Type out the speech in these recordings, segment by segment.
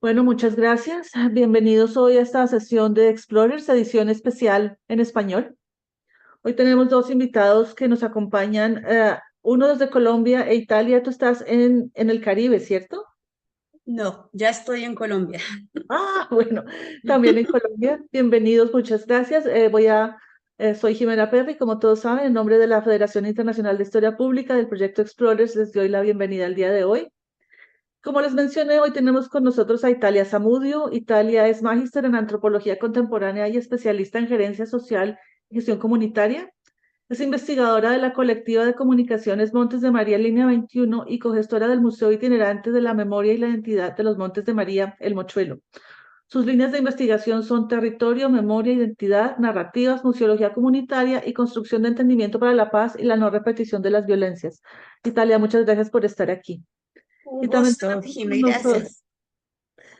Bueno, muchas gracias. Bienvenidos hoy a esta sesión de Explorers, edición especial en español. Hoy tenemos dos invitados que nos acompañan, uno desde Colombia e Italia. Tú estás en el Caribe, ¿cierto? No, ya estoy en Colombia. Ah, bueno, también en Colombia. Bienvenidos, muchas gracias. Soy Jimena Perry, como todos saben, en nombre de la Federación Internacional de Historia Pública del proyecto Explorers, les doy la bienvenida al día de hoy. Como les mencioné, hoy tenemos con nosotros a Italia Zamudio. Italia es magíster en antropología contemporánea y especialista en gerencia social y gestión comunitaria. Es investigadora de la colectiva de comunicaciones Montes de María Línea 21 y cogestora del Museo Itinerante de la Memoria y la Identidad de los Montes de María, El Mochuelo. Sus líneas de investigación son territorio, memoria, identidad, narrativas, museología comunitaria y construcción de entendimiento para la paz y la no repetición de las violencias. Italia, muchas gracias por estar aquí. Un Y también gusto, tenemos con Jimé, nosotros gracias.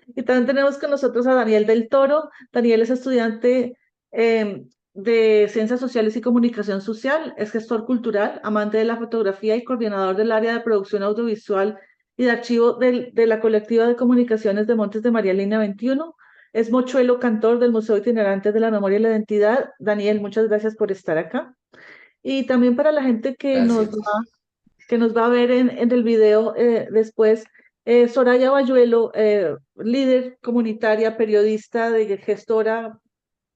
y también tenemos con nosotros a Daniel del Toro. Daniel es estudiante de Ciencias Sociales y Comunicación Social, es gestor cultural, amante de la fotografía y coordinador del área de producción audiovisual y de archivo de la colectiva de comunicaciones de Montes de María Línea 21. Es mochuelo cantor del Museo Itinerante de la Memoria y la Identidad. Daniel, muchas gracias por estar acá. Y también para la gente Gracias. que nos va a ver en el video después. Soraya Bayuelo, líder comunitaria, periodista, gestora,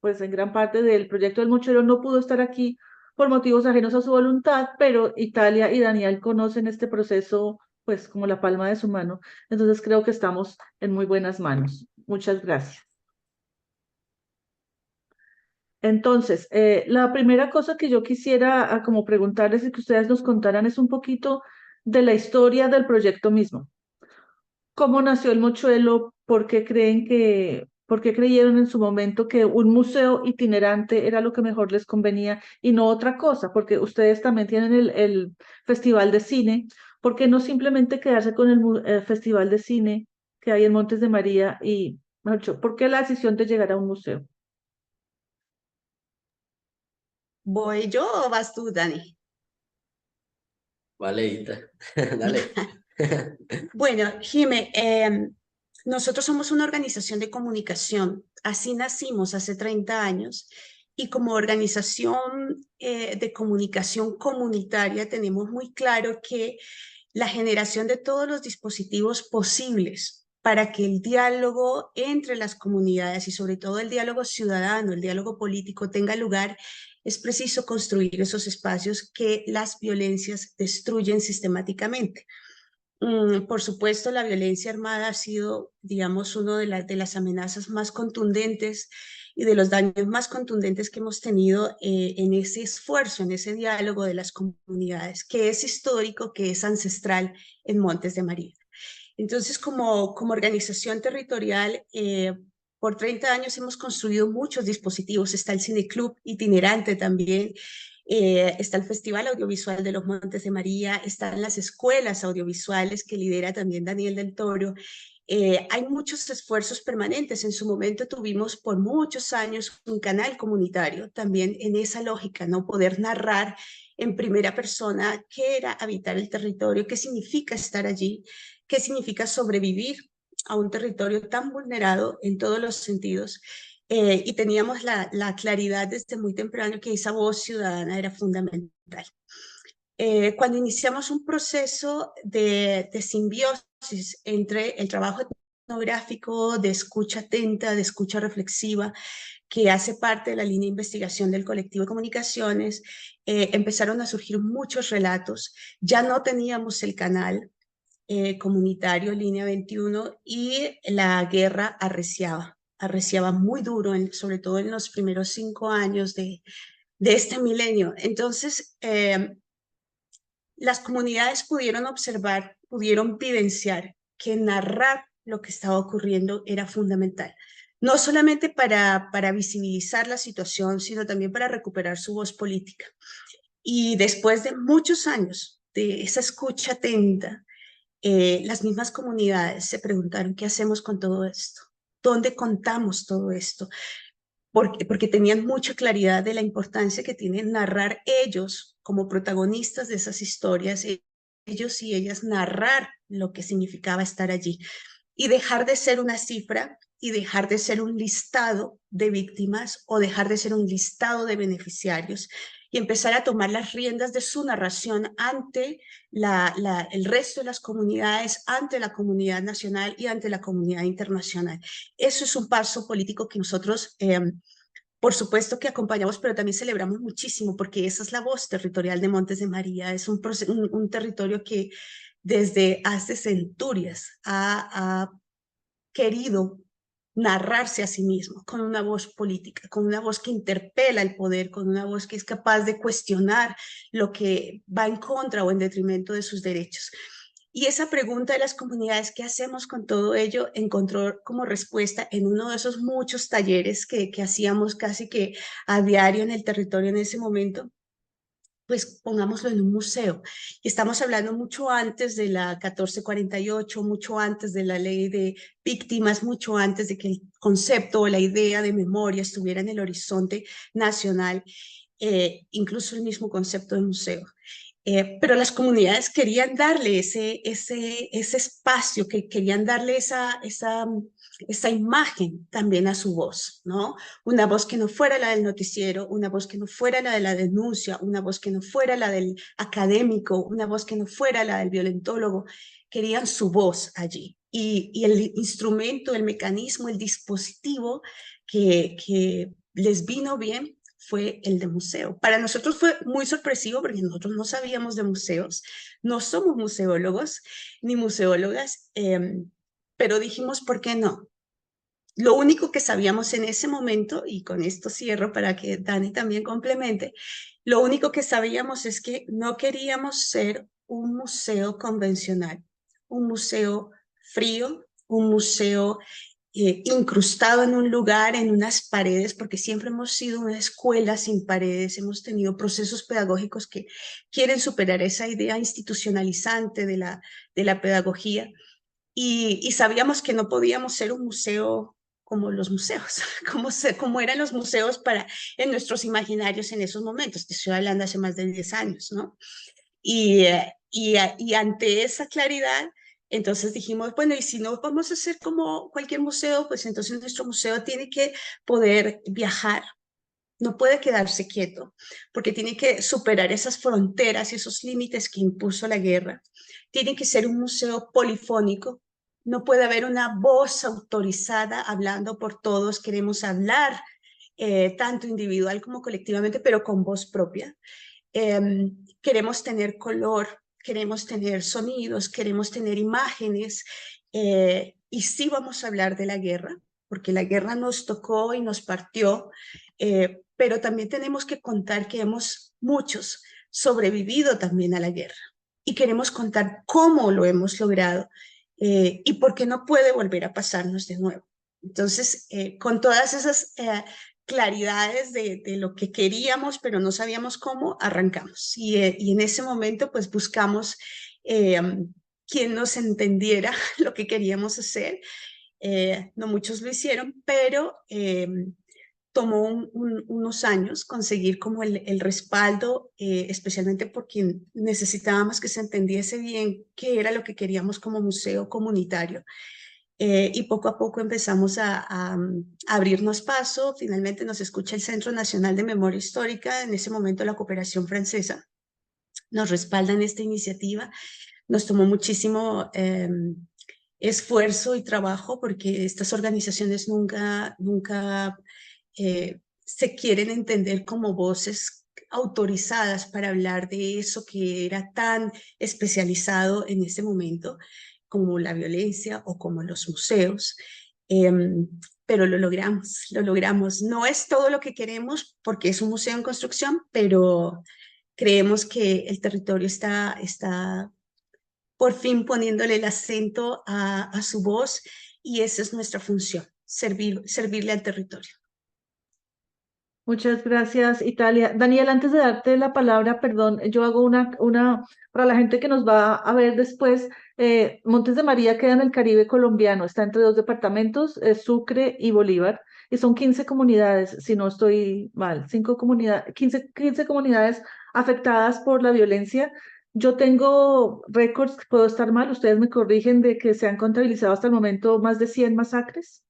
pues en gran parte del proyecto del Mochero, no pudo estar aquí por motivos ajenos a su voluntad, pero Italia y Daniel conocen este proceso pues como la palma de su mano. Entonces creo que estamos en muy buenas manos. Muchas gracias. Entonces, la primera cosa que yo quisiera como preguntarles y que ustedes nos contaran es un poquito de la historia del proyecto mismo. ¿Cómo nació el Mochuelo? Por qué creyeron en su momento que un museo itinerante era lo que mejor les convenía y no otra cosa? Porque ustedes también tienen el Festival de Cine. ¿Por qué no simplemente quedarse con el Festival de Cine que hay en Montes de María y, mejor dicho, por qué la decisión de llegar a un museo? ¿Voy yo o vas tú, Dani? Vale, Ita. Dale. Bueno, Jimé, nosotros somos una organización de comunicación. Así nacimos hace 30 años y como organización de comunicación comunitaria tenemos muy claro que la generación de todos los dispositivos posibles para que el diálogo entre las comunidades y sobre todo el diálogo ciudadano, el diálogo político tenga lugar, es preciso construir esos espacios que las violencias destruyen sistemáticamente. Por supuesto, la violencia armada ha sido, digamos, una de las amenazas más contundentes y de los daños más contundentes que hemos tenido en ese esfuerzo, en ese diálogo de las comunidades, que es histórico, que es ancestral en Montes de María. Entonces, como organización territorial, por 30 años hemos construido muchos dispositivos. Está el Cineclub itinerante también, está el Festival Audiovisual de los Montes de María, están las escuelas audiovisuales que lidera también Daniel del Toro. Hay muchos esfuerzos permanentes. En su momento tuvimos por muchos años un canal comunitario, también en esa lógica, ¿no? Poder narrar en primera persona qué era habitar el territorio, qué significa estar allí, qué significa sobrevivir a un territorio tan vulnerado en todos los sentidos. Y teníamos la claridad desde muy temprano que esa voz ciudadana era fundamental. Cuando iniciamos un proceso de simbiosis entre el trabajo etnográfico, de escucha atenta, de escucha reflexiva, que hace parte de la línea de investigación del colectivo de comunicaciones, empezaron a surgir muchos relatos. Ya no teníamos el canal comunitario Línea 21 y la guerra arreciaba muy duro, sobre todo en los primeros 5 años de este milenio. Entonces, las comunidades pudieron observar, pudieron vivenciar que narrar lo que estaba ocurriendo era fundamental. No solamente para visibilizar la situación, sino también para recuperar su voz política. Y después de muchos años de esa escucha atenta, las mismas comunidades se preguntaron, ¿qué hacemos con todo esto? ¿Dónde contamos todo esto? Porque tenían mucha claridad de la importancia que tiene narrar ellos como protagonistas de esas historias, ellos y ellas narrar lo que significaba estar allí. y dejar de ser una cifra y dejar de ser un listado de víctimas o dejar de ser un listado de beneficiarios y empezar a tomar las riendas de su narración ante el resto de las comunidades, ante la comunidad nacional y ante la comunidad internacional. Eso es un paso político que nosotros, por supuesto que acompañamos, pero también celebramos muchísimo, porque esa es la voz territorial de Montes de María. Es un territorio que desde hace centurias ha querido narrarse a sí mismo con una voz política, con una voz que interpela el poder, con una voz que es capaz de cuestionar lo que va en contra o en detrimento de sus derechos. Y esa pregunta de las comunidades, ¿qué hacemos con todo ello?, encontró como respuesta en uno de esos muchos talleres que hacíamos casi que a diario en el territorio en ese momento. Pues pongámoslo en un museo. Y estamos hablando mucho antes de la 1448, mucho antes de la ley de víctimas, mucho antes de que el concepto o la idea de memoria estuviera en el horizonte nacional, incluso el mismo concepto de museo. Pero las comunidades querían darle ese espacio, que querían darle esa imagen también a su voz, ¿no? Una voz que no fuera la del noticiero, una voz que no fuera la de la denuncia, una voz que no fuera la del académico, una voz que no fuera la del violentólogo. Querían su voz allí. Y el instrumento, el mecanismo, el dispositivo que les vino bien fue el de museo. Para nosotros fue muy sorpresivo porque nosotros no sabíamos de museos, no somos museólogos ni museólogas, pero dijimos, ¿por qué no? Lo único que sabíamos en ese momento, y con esto cierro para que Dani también complemente, lo único que sabíamos es que no queríamos ser un museo convencional, un museo frío, un museo incrustado en un lugar, en unas paredes, porque siempre hemos sido una escuela sin paredes, hemos tenido procesos pedagógicos que quieren superar esa idea institucionalizante de la pedagogía, y sabíamos que no podíamos ser un museo como los museos, como eran los museos en nuestros imaginarios en esos momentos. Te estoy hablando hace más de 10 años, ¿no? Y ante esa claridad, entonces dijimos, bueno, y si no vamos a hacer como cualquier museo, pues entonces nuestro museo tiene que poder viajar, no puede quedarse quieto, porque tiene que superar esas fronteras y esos límites que impuso la guerra. Tiene que ser un museo polifónico, no puede haber una voz autorizada hablando por todos, queremos hablar tanto individual como colectivamente, pero con voz propia. Queremos tener color, queremos tener sonidos, queremos tener imágenes, y sí vamos a hablar de la guerra, porque la guerra nos tocó y nos partió, pero también tenemos que contar que muchos sobrevivido también a la guerra, y queremos contar cómo lo hemos logrado, y por qué no puede volver a pasarnos de nuevo. Entonces, con todas esas claridades de lo que queríamos, pero no sabíamos cómo, arrancamos. Y en ese momento, pues buscamos quien nos entendiera lo que queríamos hacer. No muchos lo hicieron, pero tomó unos años conseguir como el respaldo, especialmente porque necesitábamos que se entendiese bien qué era lo que queríamos como museo comunitario. Y poco a poco empezamos a abrirnos paso. Finalmente nos escucha el Centro Nacional de Memoria Histórica, en ese momento la Cooperación Francesa, nos respaldan esta iniciativa. Nos tomó muchísimo esfuerzo y trabajo, porque estas organizaciones nunca se quieren entender como voces autorizadas para hablar de eso que era tan especializado en ese momento, como la violencia o como los museos. Pero lo logramos. No es todo lo que queremos porque es un museo en construcción, pero creemos que el territorio está por fin poniéndole el acento a su voz, y esa es nuestra función, servirle al territorio. Muchas gracias, Italia. Daniel, antes de darte la palabra, perdón, yo hago para la gente que nos va a ver después, Montes de María queda en el Caribe colombiano, está entre dos departamentos, Sucre y Bolívar, y son 15 comunidades, si no estoy mal, 15 comunidades afectadas por la violencia Yo tengo récords, puedo estar mal, ustedes me corrigen, de que se han contabilizado hasta el momento más de 100 masacres.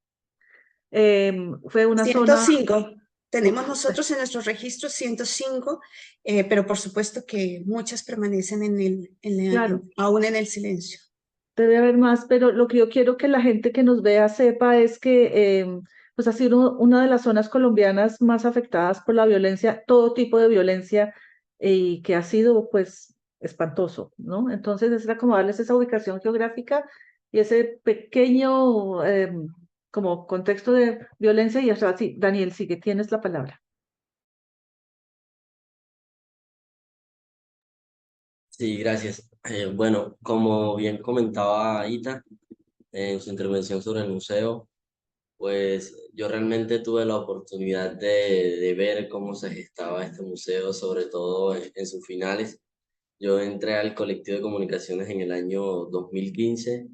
Fue una zona, 105. Tenemos bueno, nosotros en nuestros registros 105, pero por supuesto que muchas permanecen claro, aún en el silencio. debe haber más, pero lo que yo quiero que la gente que nos vea sepa es que pues ha sido una de las zonas colombianas más afectadas por la violencia, todo tipo de violencia, y que ha sido pues espantoso, ¿no? Entonces es acomodarles esa ubicación geográfica y ese pequeño como contexto de violencia y hasta sí, Daniel, sigue, tienes la palabra. Sí, gracias. Bueno, como bien comentaba Ita en su intervención sobre el museo, pues yo realmente tuve la oportunidad de ver cómo se gestaba este museo, sobre todo en sus finales. Yo entré al colectivo de comunicaciones en el año 2015,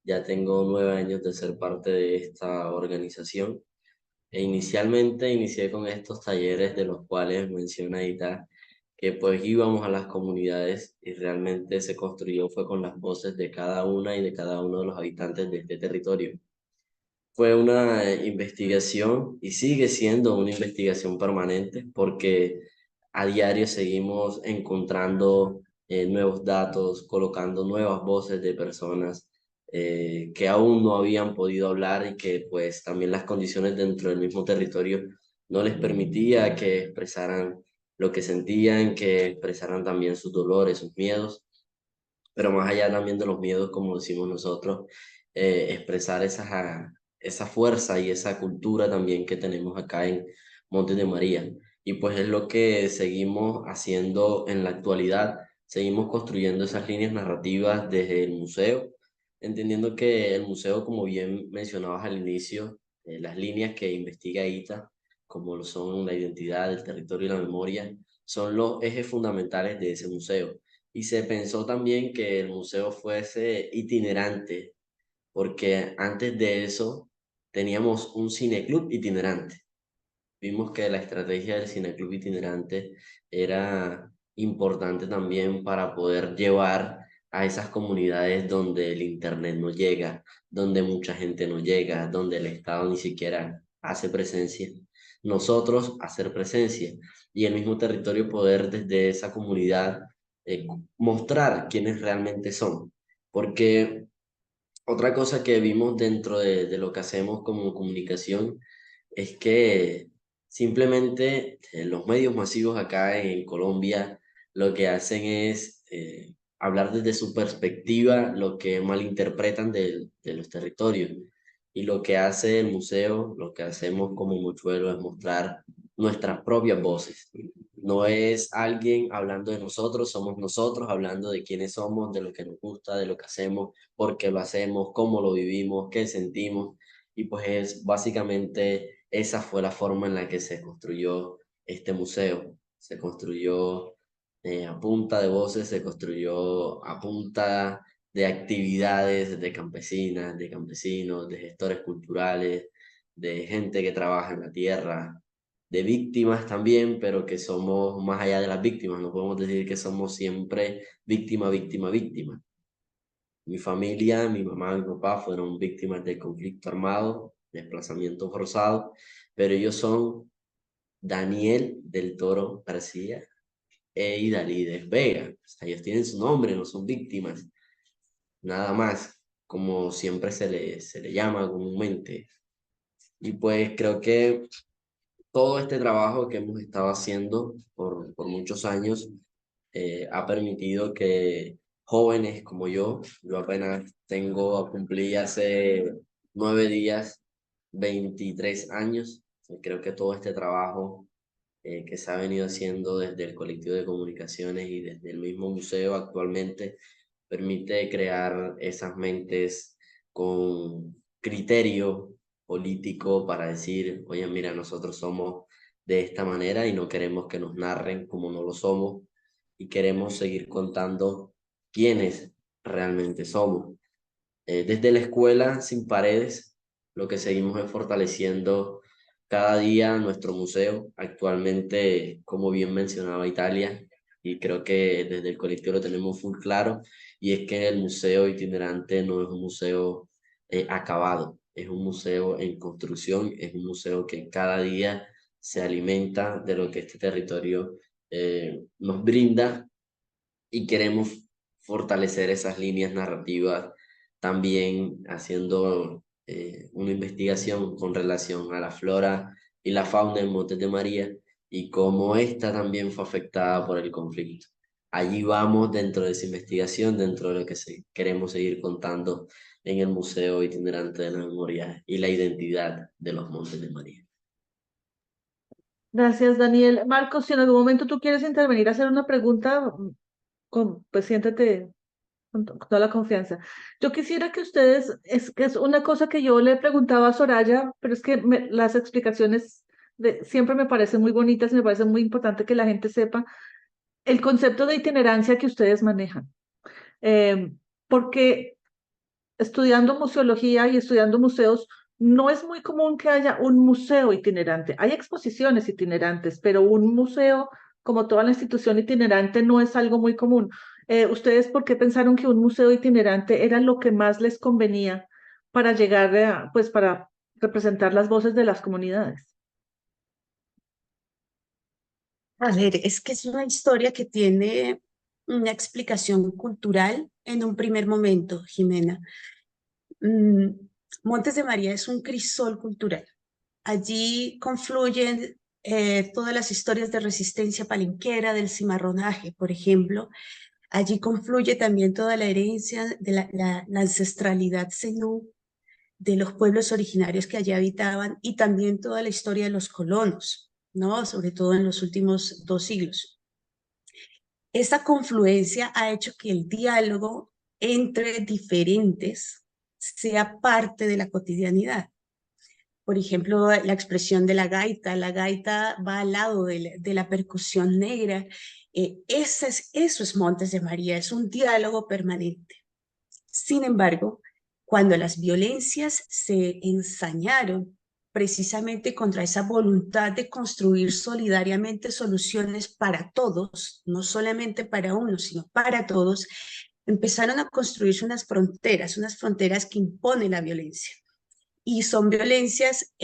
ya tengo 9 años de ser parte de esta organización. E inicialmente inicié con estos talleres de los cuales menciona Ita, que pues íbamos a las comunidades y realmente se construyó fue con las voces de cada una y de cada uno de los habitantes de este territorio. Fue una investigación y sigue siendo una investigación permanente porque a diario seguimos encontrando nuevos datos, colocando nuevas voces de personas que aún no habían podido hablar y que pues también las condiciones dentro del mismo territorio no les permitía que expresaran lo que sentían, que expresaran también sus dolores, sus miedos, pero más allá también de los miedos, como decimos nosotros, expresar esa fuerza y esa cultura también que tenemos acá en Montes de María. Y pues es lo que seguimos haciendo en la actualidad, seguimos construyendo esas líneas narrativas desde el museo, entendiendo que el museo, como bien mencionabas al inicio, las líneas que investiga ITA, como lo son la identidad, el territorio y la memoria, son los ejes fundamentales de ese museo. Y se pensó también que el museo fuese itinerante, porque antes de eso teníamos un cineclub itinerante. Vimos que la estrategia del cineclub itinerante era importante también para poder llevar a esas comunidades donde el internet no llega, donde mucha gente no llega, donde el Estado ni siquiera hace presencia. Nosotros hacer presencia y el mismo territorio poder desde esa comunidad mostrar quiénes realmente son. Porque otra cosa que vimos dentro de lo que hacemos como comunicación es que simplemente los medios masivos acá en Colombia lo que hacen es hablar desde su perspectiva lo que malinterpretan de los territorios. Y lo que hace el museo, lo que hacemos como Mochuelo es mostrar nuestras propias voces. No es alguien hablando de nosotros, somos nosotros hablando de quiénes somos, de lo que nos gusta, de lo que hacemos, por qué lo hacemos, cómo lo vivimos, qué sentimos. Y pues básicamente esa fue la forma en la que se construyó este museo. Se construyó a punta de voces, se construyó a punta de actividades de campesinas, de campesinos, de gestores culturales, de gente que trabaja en la tierra, de víctimas también, pero que somos más allá de las víctimas. No podemos decir que somos siempre víctima, víctima, víctima. Mi familia, mi mamá, mi papá fueron víctimas del conflicto armado, desplazamiento forzado, pero ellos son Daniel del Toro García e Idalides Vega. O sea, ellos tienen su nombre, no son víctimas, nada más, como siempre se le llama comúnmente. Y pues creo que todo este trabajo que hemos estado haciendo por muchos años ha permitido que jóvenes como yo apenas tengo a cumplir hace 9 días, 23 años. Creo que todo este trabajo que se ha venido haciendo desde el colectivo de comunicaciones y desde el mismo museo actualmente permite crear esas mentes con criterio político para decir, oye, mira, nosotros somos de esta manera y no queremos que nos narren como no lo somos y queremos seguir contando quiénes realmente somos. Desde la escuela sin paredes, lo que seguimos es fortaleciendo cada día nuestro museo. Actualmente, como bien mencionaba Italia, y creo que desde el colectivo lo tenemos full claro, y es que el museo itinerante no es un museo acabado, es un museo en construcción, es un museo que cada día se alimenta de lo que este territorio nos brinda, y queremos fortalecer esas líneas narrativas también haciendo una investigación con relación a la flora y la fauna en Montes de María y cómo esta también fue afectada por el conflicto. Allí vamos dentro de esa investigación, dentro de lo que queremos seguir contando en el Museo Itinerante de la Memoria y la identidad de los Montes de María. Gracias, Daniel. Marcos, si en algún momento tú quieres intervenir a hacer una pregunta, pues siéntate con toda la confianza. Yo quisiera que ustedes, es que es una cosa que yo le preguntaba a Soraya, pero es que las explicaciones siempre me parecen muy bonitas y me parece muy importante que la gente sepa el concepto de itinerancia que ustedes manejan. Eh, Porque estudiando museología y estudiando museos, no es muy común que haya un museo itinerante. Hay exposiciones itinerantes, pero un museo, como toda la institución itinerante, no es algo muy común. ¿Ustedes por qué pensaron que un museo itinerante era lo que más les convenía para llegar a, pues para representar las voces de las comunidades? A ver, es que es una historia que tiene una explicación cultural en un primer momento, Jimena. Mm, Montes de María es un crisol cultural. Allí confluyen todas las historias de resistencia palenquera, del cimarronaje, por ejemplo. Allí confluye también toda la herencia de la ancestralidad zenú de los pueblos originarios que allí habitaban y también toda la historia de los colonos, ¿no? Sobre todo en los últimos 2 siglos. Esta confluencia ha hecho que el diálogo entre diferentes sea parte de la cotidianidad. Por ejemplo, la expresión de la gaita va al lado de la percusión negra. Eso es Montes de María, es un diálogo permanente. Sin embargo, cuando las violencias se ensañaron precisamente contra esa voluntad de construir solidariamente soluciones para todos, no solamente para uno, sino para todos, empezaron a construirse unas fronteras que imponen la violencia. Y son violencias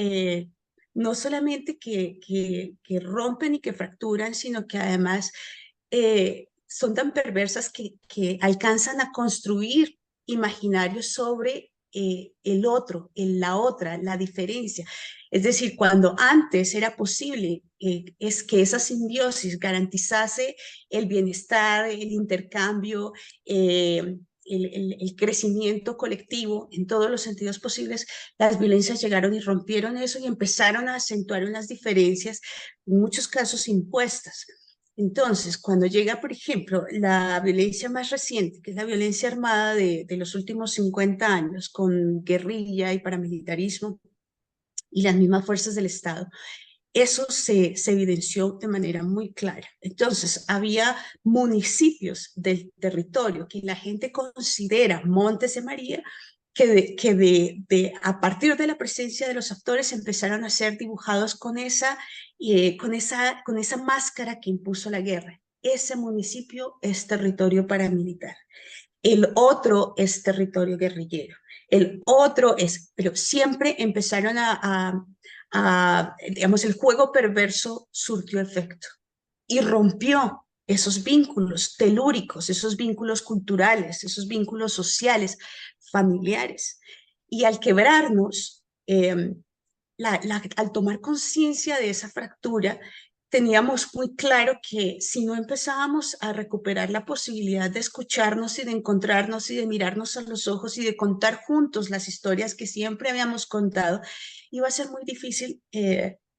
no solamente que rompen y que fracturan, sino que además son tan perversas que alcanzan a construir imaginarios sobre el otro, la otra, la diferencia. Es decir, cuando antes era posible es que esa simbiosis garantizase el bienestar, el intercambio, el crecimiento colectivo en todos los sentidos posibles, las violencias llegaron y rompieron eso y empezaron a acentuar unas diferencias, en muchos casos impuestas. Entonces, cuando llega, por ejemplo, la violencia más reciente, que es la violencia armada de los últimos 50 años, con guerrilla y paramilitarismo y las mismas fuerzas del Estado, eso se evidenció de manera muy clara. Entonces, había municipios del territorio que la gente considera Montes de María, a partir de la presencia de los actores empezaron a ser dibujados con esa máscara que impuso la guerra. Ese municipio es territorio paramilitar. El otro es territorio guerrillero. El otro es, pero siempre empezaron digamos, el juego perverso surtió efecto y rompió esos vínculos telúricos, esos vínculos culturales, esos vínculos sociales, familiares. Y al quebrarnos, al tomar conciencia de esa fractura, teníamos muy claro que si no empezábamos a recuperar la posibilidad de escucharnos y de encontrarnos y de mirarnos a los ojos y de contar juntos las historias que siempre habíamos contado, iba a ser muy difícil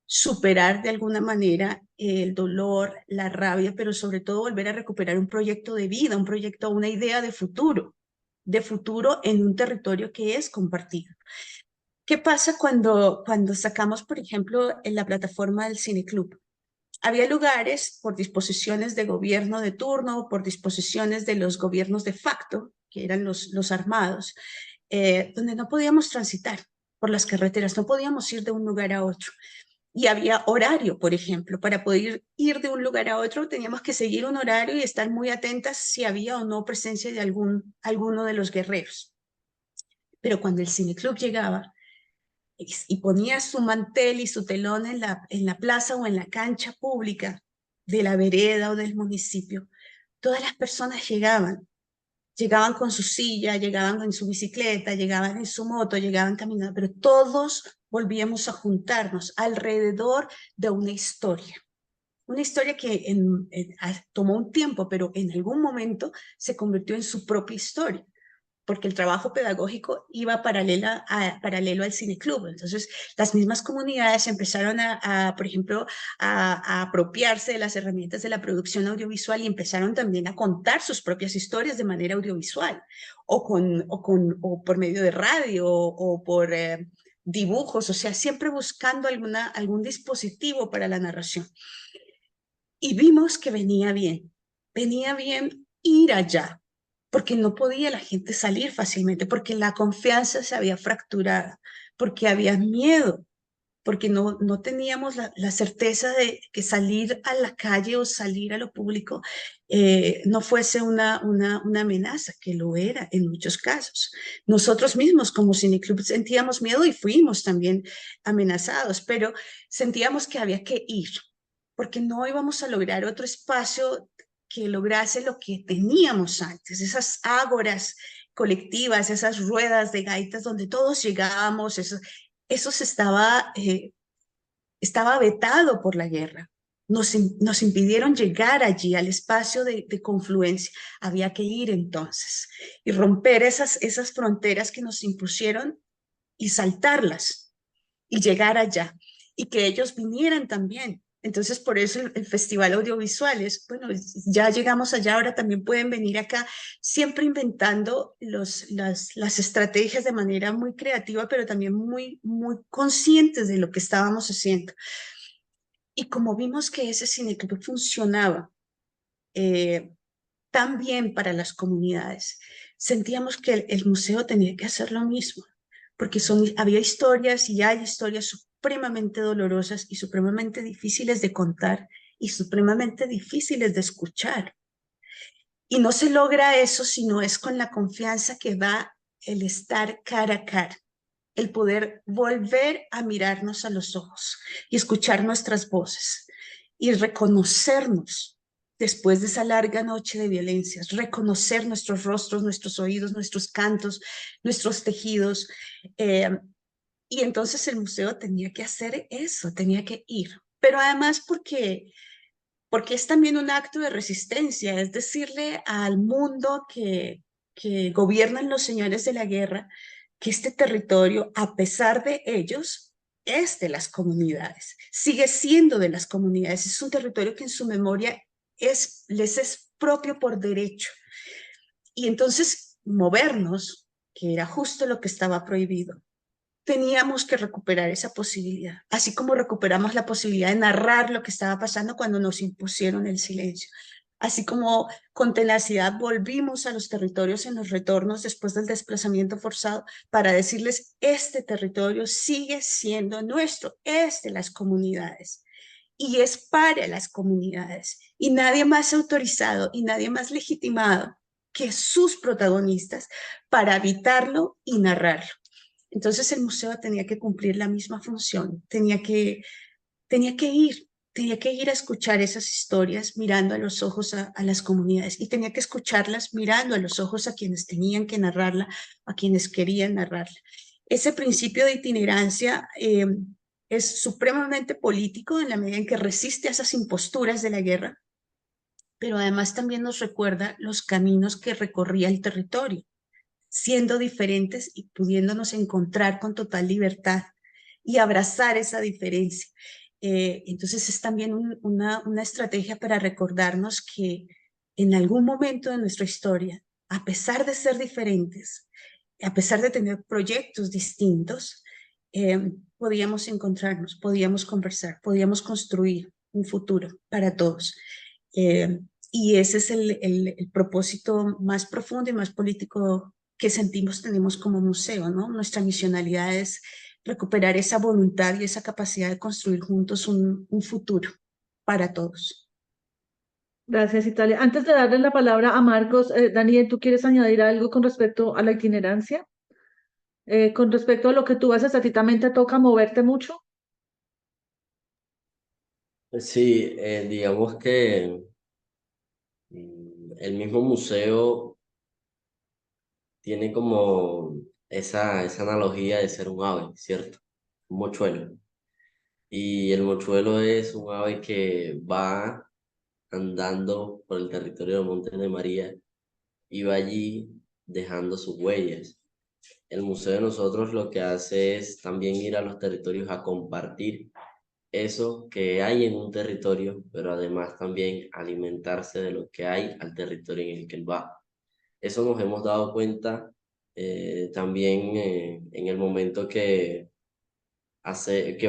superar de alguna manera el dolor, la rabia, pero sobre todo volver a recuperar un proyecto de vida, un proyecto, una idea de futuro en un territorio que es compartido. ¿Qué pasa cuando sacamos, por ejemplo, en la plataforma del Cineclub? Había lugares por disposiciones de gobierno de turno, por disposiciones de los gobiernos de facto, que eran los armados, donde no podíamos transitar por las carreteras, no podíamos ir de un lugar a otro. Y había horario, por ejemplo, para poder ir de un lugar a otro teníamos que seguir un horario y estar muy atentas si había o no presencia de alguno de los guerreros. Pero cuando el cineclub llegaba y ponía su mantel y su telón en la plaza o en la cancha pública de la vereda o del municipio, todas las personas llegaban con su silla, llegaban en su bicicleta, llegaban en su moto, llegaban caminando, pero todos volvíamos a juntarnos alrededor de una historia. Una historia que tomó un tiempo, pero en algún momento se convirtió en su propia historia, porque el trabajo pedagógico iba paralelo al cineclub. Entonces, las mismas comunidades empezaron por ejemplo, a apropiarse de las herramientas de la producción audiovisual y empezaron también a contar sus propias historias de manera audiovisual, o por medio de radio, o por dibujos, o sea, siempre buscando algún dispositivo para la narración. Y vimos que venía bien ir allá, porque no podía la gente salir fácilmente, porque la confianza se había fracturado, porque había miedo, porque no teníamos la certeza de que salir a la calle o salir a lo público no fuese una amenaza, que lo era en muchos casos. Nosotros mismos como cineclub sentíamos miedo y fuimos también amenazados, pero sentíamos que había que ir, porque no íbamos a lograr otro espacio que lograse lo que teníamos antes, esas ágoras colectivas, esas ruedas de gaitas donde todos llegábamos, eso estaba vetado por la guerra. Nos impidieron llegar allí al espacio de confluencia. Había que ir entonces y romper esas fronteras que nos impusieron y saltarlas y llegar allá y que ellos vinieran también. Entonces, por eso el Festival Audiovisual es, bueno, ya llegamos allá, ahora también pueden venir acá, siempre inventando las estrategias de manera muy creativa, pero también muy conscientes de lo que estábamos haciendo. Y como vimos que ese cineclub funcionaba tan bien para las comunidades, sentíamos que el museo tenía que hacer lo mismo, porque había historias y hay historias supremamente dolorosas y supremamente difíciles de contar y supremamente difíciles de escuchar. Y no se logra eso si no es con la confianza que da el estar cara a cara, el poder volver a mirarnos a los ojos y escuchar nuestras voces y reconocernos después de esa larga noche de violencias, reconocer nuestros rostros, nuestros oídos, nuestros cantos, nuestros tejidos. Y entonces el museo tenía que hacer eso, tenía que ir. Pero además porque es también un acto de resistencia, es decirle al mundo que gobiernan los señores de la guerra que este territorio, a pesar de ellos, es de las comunidades, sigue siendo de las comunidades, es un territorio que en su memoria les es propio por derecho. Y entonces movernos, que era justo lo que estaba prohibido, teníamos que recuperar esa posibilidad, así como recuperamos la posibilidad de narrar lo que estaba pasando cuando nos impusieron el silencio. Así como con tenacidad volvimos a los territorios en los retornos después del desplazamiento forzado para decirles, este territorio sigue siendo nuestro, es de las comunidades y es para las comunidades. Y nadie más autorizado y nadie más legitimado que sus protagonistas para habitarlo y narrarlo. Entonces el museo tenía que cumplir la misma función, tenía que ir a escuchar esas historias mirando a los ojos a las comunidades y tenía que escucharlas mirando a los ojos a quienes tenían que narrarla, a quienes querían narrarla. Ese principio de itinerancia es supremamente político en la medida en que resiste a esas imposturas de la guerra, pero además también nos recuerda los caminos que recorría el territorio, siendo diferentes y pudiéndonos encontrar con total libertad y abrazar esa diferencia. Entonces es también una estrategia para recordarnos que en algún momento de nuestra historia, a pesar de ser diferentes, a pesar de tener proyectos distintos, podíamos encontrarnos, podíamos conversar, podíamos construir un futuro para todos. Y ese es el propósito más profundo y más político que sentimos tenemos como museo, ¿no? Nuestra misionalidad es recuperar esa voluntad y esa capacidad de construir juntos un futuro para todos. Gracias, Italia. Antes de darle la palabra a Marcos, Daniel, ¿tú quieres añadir algo con respecto a la itinerancia? Con respecto a lo que tú haces, ¿a ti también te toca moverte mucho? Sí, digamos que el mismo museo tiene como esa analogía de ser un ave, ¿cierto? Un mochuelo. Y el mochuelo es un ave que va andando por el territorio del Monte de María y va allí dejando sus huellas. El museo de nosotros lo que hace es también ir a los territorios a compartir eso que hay en un territorio, pero además también alimentarse de lo que hay al territorio en el que él va. Eso nos hemos dado cuenta también en el momento que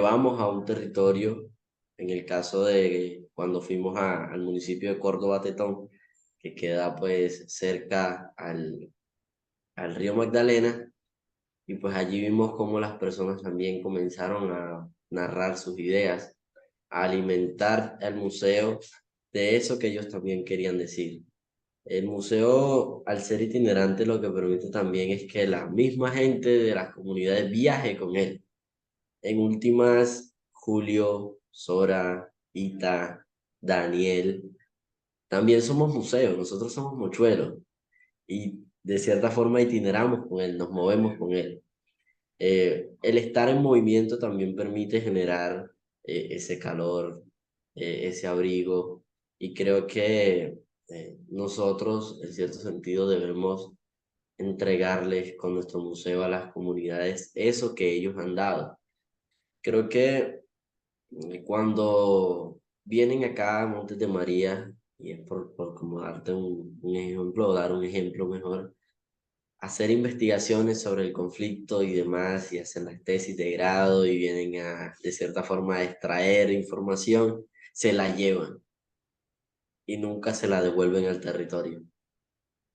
vamos a un territorio, en el caso de cuando fuimos al municipio de Córdoba Tetón, que queda pues cerca al río Magdalena, y pues allí vimos cómo las personas también comenzaron a narrar sus ideas, a alimentar al museo de eso que ellos también querían decir. El museo, al ser itinerante, lo que permite también es que la misma gente de las comunidades viaje con él. En últimas, Julio, Sora, Ita, Daniel, también somos museos, nosotros somos mochuelos y de cierta forma itineramos con él, nos movemos con él. El estar en movimiento también permite generar ese calor, ese abrigo, y creo que nosotros, en cierto sentido, debemos entregarles con nuestro museo a las comunidades eso que ellos han dado. Creo que cuando vienen acá a Montes de María, y es por como darte un ejemplo, o dar un ejemplo mejor, hacer investigaciones sobre el conflicto y demás, y hacen las tesis de grado y vienen de cierta forma, a extraer información, se la llevan y nunca se la devuelven al territorio.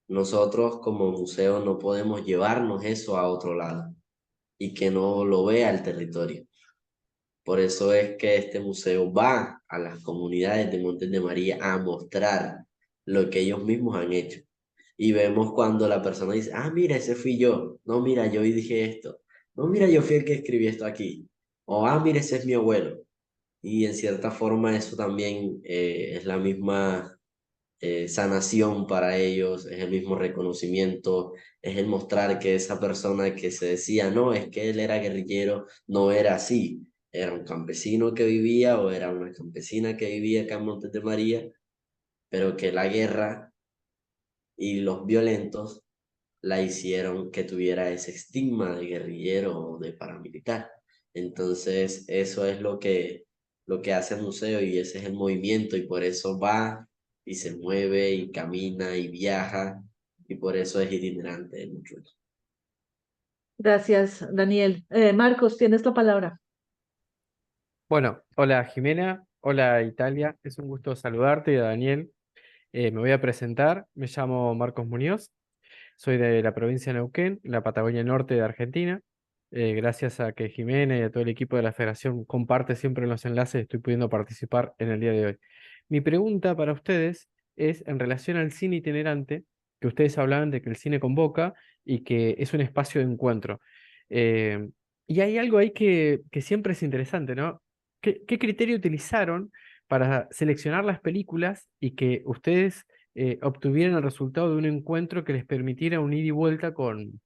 Nosotros como museo no podemos llevarnos eso a otro lado y que no lo vea el territorio. Por eso es que este museo va a las comunidades de Montes de María a mostrar lo que ellos mismos han hecho. Y vemos cuando la persona dice, ah, mira, ese fui yo. No, mira, yo dije esto. No, mira, yo fui el que escribí esto aquí. O, ah, mira, ese es mi abuelo. Y en cierta forma eso también es la misma sanación para ellos, es el mismo reconocimiento, es el mostrar que esa persona que se decía, no, es que él era guerrillero, no era así. Era un campesino que vivía o era una campesina que vivía acá en Montes de María, pero que la guerra y los violentos la hicieron que tuviera ese estigma de guerrillero o de paramilitar. Entonces, eso es lo que hace el museo y ese es el movimiento y por eso va y se mueve y camina y viaja y por eso es itinerante el museo. Gracias, Daniel. Marcos, tienes la palabra. Bueno, hola Jimena, hola Italia, es un gusto saludarte, Daniel. Me voy a presentar, me llamo Marcos Muñoz, soy de la provincia de Neuquén, la Patagonia Norte de Argentina. Gracias a que Jimena y a todo el equipo de la federación comparte siempre los enlaces, estoy pudiendo participar en el día de hoy. Mi pregunta para ustedes es en relación al cine itinerante, que ustedes hablaban de que el cine convoca y que es un espacio de encuentro. Eh, y hay algo ahí que siempre es interesante, ¿no? ¿Qué criterio utilizaron para seleccionar las películas y que ustedes obtuvieran el resultado de un encuentro que les permitiera un ida y vuelta con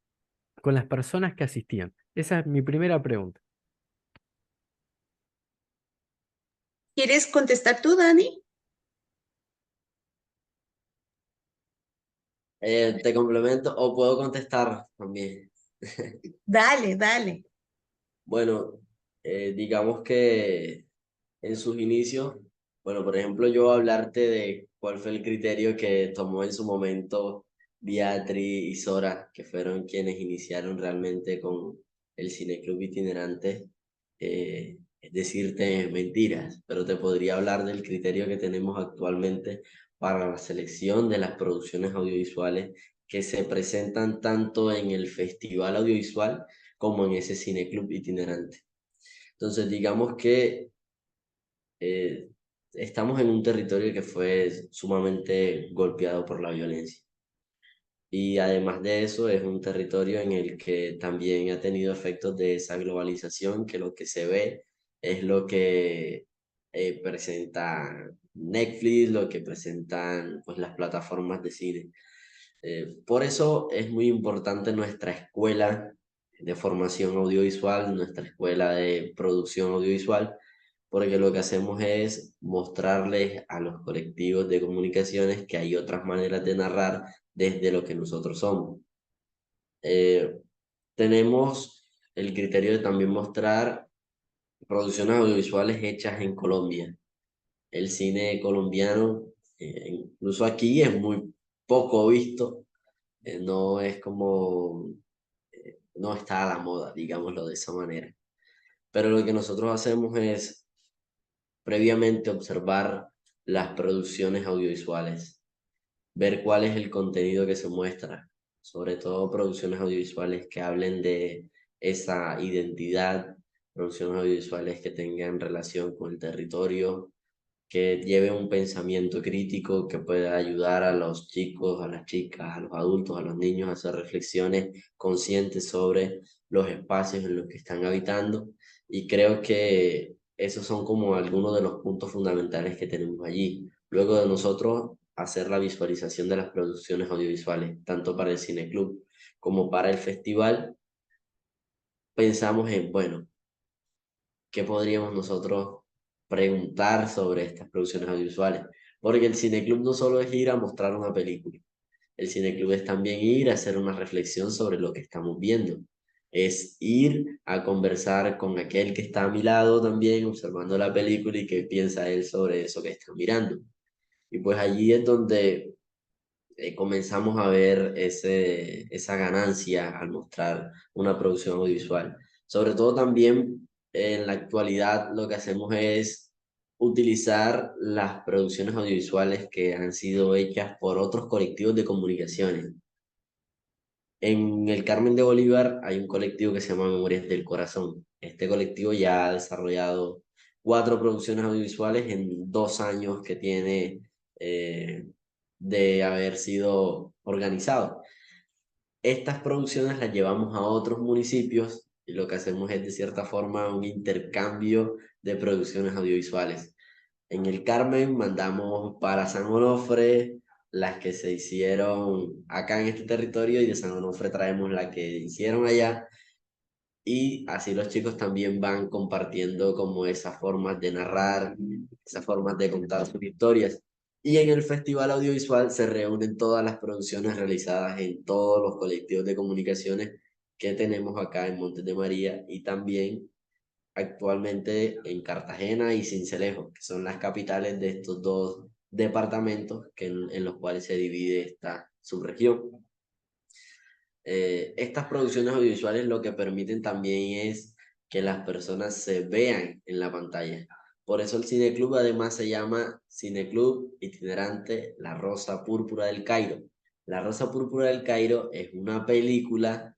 las personas que asistían? Esa es mi primera pregunta. ¿Quieres contestar tú, Dani? Te complemento o puedo contestar también. Dale, dale. Bueno, digamos que en sus inicios, bueno, por ejemplo, yo hablarte de cuál fue el criterio que tomó en su momento Beatriz y Sora, que fueron quienes iniciaron realmente con el Cineclub itinerante, es decirte mentiras, pero te podría hablar del criterio que tenemos actualmente para la selección de las producciones audiovisuales que se presentan tanto en el Festival Audiovisual como en ese cineclub itinerante. Entonces, digamos que estamos en un territorio que fue sumamente golpeado por la violencia. Y además de eso, es un territorio en el que también ha tenido efectos de esa globalización, que lo que se ve es lo que presenta Netflix, lo que presentan pues, las plataformas de cine. Por eso es muy importante nuestra escuela de formación audiovisual, nuestra escuela de producción audiovisual, porque lo que hacemos es mostrarles a los colectivos de comunicaciones que hay otras maneras de narrar desde lo que nosotros somos. Tenemos el criterio de también mostrar producciones audiovisuales hechas en Colombia. El cine colombiano, incluso aquí, es muy poco visto, no es como, no está a la moda, digámoslo de esa manera. Pero lo que nosotros hacemos es previamente observar las producciones audiovisuales, ver cuál es el contenido que se muestra, sobre todo producciones audiovisuales que hablen de esa identidad, producciones audiovisuales que tengan relación con el territorio, que lleve un pensamiento crítico que pueda ayudar a los chicos, a las chicas, a los adultos, a los niños a hacer reflexiones conscientes sobre los espacios en los que están habitando. Y creo que esos son como algunos de los puntos fundamentales que tenemos allí. Luego de nosotros hacer la visualización de las producciones audiovisuales, tanto para el cineclub como para el festival, pensamos en, bueno, ¿qué podríamos nosotros preguntar sobre estas producciones audiovisuales? Porque el cineclub no solo es ir a mostrar una película, el cineclub es también ir a hacer una reflexión sobre lo que estamos viendo, es ir a conversar con aquel que está a mi lado también observando la película y qué piensa él sobre eso que está mirando. Y pues allí es donde comenzamos a ver esa ganancia al mostrar una producción audiovisual. Sobre todo también en la actualidad lo que hacemos es utilizar las producciones audiovisuales que han sido hechas por otros colectivos de comunicaciones. En el Carmen de Bolívar hay un colectivo que se llama Memorias del Corazón. Este colectivo ya ha desarrollado 4 producciones audiovisuales en 2 años que tiene de haber sido organizado. Estas producciones las llevamos a otros municipios y lo que hacemos es de cierta forma un intercambio de producciones audiovisuales. En el Carmen mandamos para San Onofre las que se hicieron acá en este territorio y de San Onofre traemos la que hicieron allá y así los chicos también van compartiendo como esas formas de narrar, esas formas de contar sus historias. Y en el Festival Audiovisual se reúnen todas las producciones realizadas en todos los colectivos de comunicaciones que tenemos acá en Montes de María y también actualmente en Cartagena y Sincelejo, que son las capitales de estos 2 departamentos en los cuales se divide esta subregión. Estas producciones audiovisuales lo que permiten también es que las personas se vean en la pantalla. Por eso el cineclub además se llama Cineclub Itinerante La Rosa Púrpura del Cairo. La Rosa Púrpura del Cairo es una película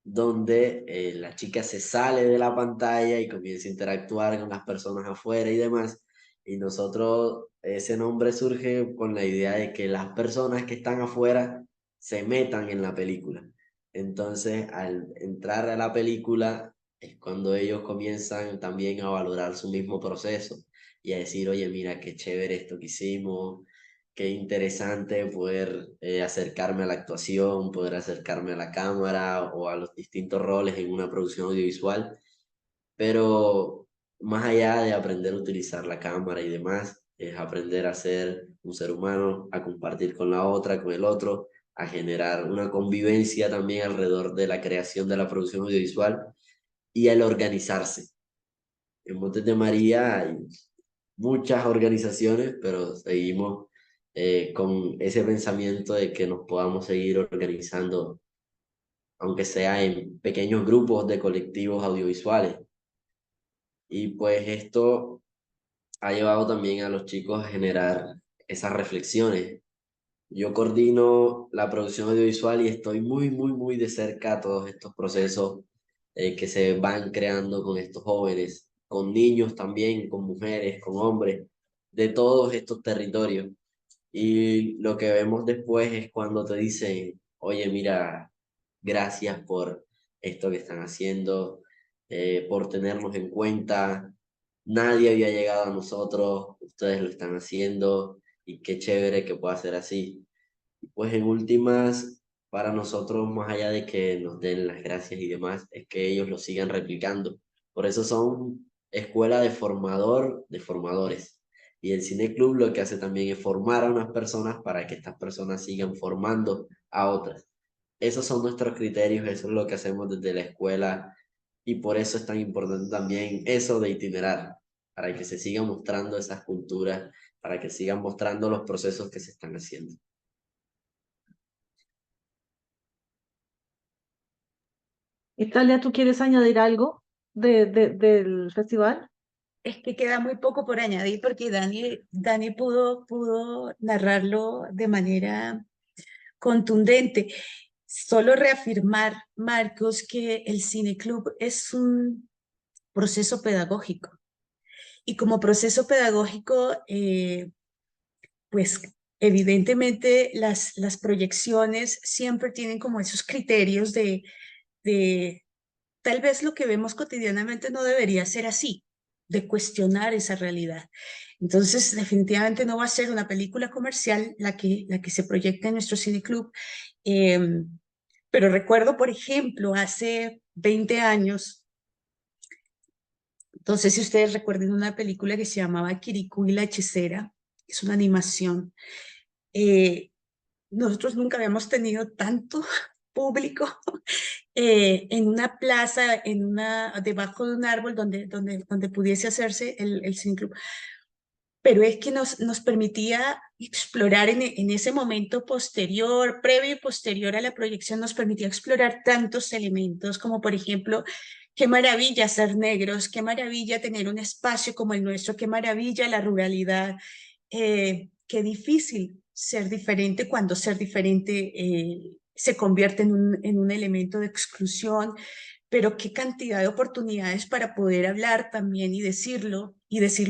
donde la chica se sale de la pantalla y comienza a interactuar con las personas afuera y demás. Y nosotros, ese nombre surge con la idea de que las personas que están afuera se metan en la película. Entonces, al entrar a la película es cuando ellos comienzan también a valorar su mismo proceso y a decir, oye, mira, qué chévere esto que hicimos, qué interesante poder acercarme a la actuación, poder acercarme a la cámara o a los distintos roles en una producción audiovisual, pero más allá de aprender a utilizar la cámara y demás, es aprender a ser un ser humano, a compartir con la otra, con el otro, a generar una convivencia también alrededor de la creación de la producción audiovisual y el organizarse. En Montes de María hay muchas organizaciones, pero seguimos con ese pensamiento de que nos podamos seguir organizando, aunque sea en pequeños grupos de colectivos audiovisuales. Y pues esto ha llevado también a los chicos a generar esas reflexiones. Yo coordino la producción audiovisual y estoy muy, muy, muy de cerca a todos estos procesos que se van creando con estos jóvenes, con niños también, con mujeres, con hombres, de todos estos territorios. Y lo que vemos después es cuando te dicen, oye, mira, gracias por esto que están haciendo, por tenernos en cuenta. Nadie había llegado a nosotros, ustedes lo están haciendo y qué chévere que pueda ser así. Pues en últimas, para nosotros, más allá de que nos den las gracias y demás, es que ellos lo sigan replicando. Por eso son escuela de formador, de formadores. Y el Cine Club lo que hace también es formar a unas personas para que estas personas sigan formando a otras. Esos son nuestros criterios, eso es lo que hacemos desde la escuela y por eso es tan importante también eso de itinerar, para que se sigan mostrando esas culturas, para que sigan mostrando los procesos que se están haciendo. Italia, ¿tú quieres añadir algo del festival? Es que queda muy poco por añadir porque Dani pudo narrarlo de manera contundente. Solo reafirmar, Marcos, que el Cine Club es un proceso pedagógico. Y como proceso pedagógico, pues evidentemente las proyecciones siempre tienen como esos criterios de tal vez lo que vemos cotidianamente no debería ser así, de cuestionar esa realidad. Entonces, definitivamente no va a ser una película comercial la que se proyecta en nuestro Cine Club. Pero recuerdo, por ejemplo, hace 20 años, no sé si ustedes recuerden una película que se llamaba Kirikou y la hechicera, es una animación. Eh, Nosotros nunca habíamos tenido tanto público en una plaza, debajo de un árbol donde pudiese hacerse el Cine Club. Pero es que nos permitía explorar en ese momento posterior, previo y posterior a la proyección, nos permitía explorar tantos elementos como, por ejemplo, qué maravilla ser negros, qué maravilla tener un espacio como el nuestro, qué maravilla la ruralidad, qué difícil ser diferente cuando ser diferente se convierte en un elemento de exclusión, pero qué cantidad de oportunidades para poder hablar también y decirlo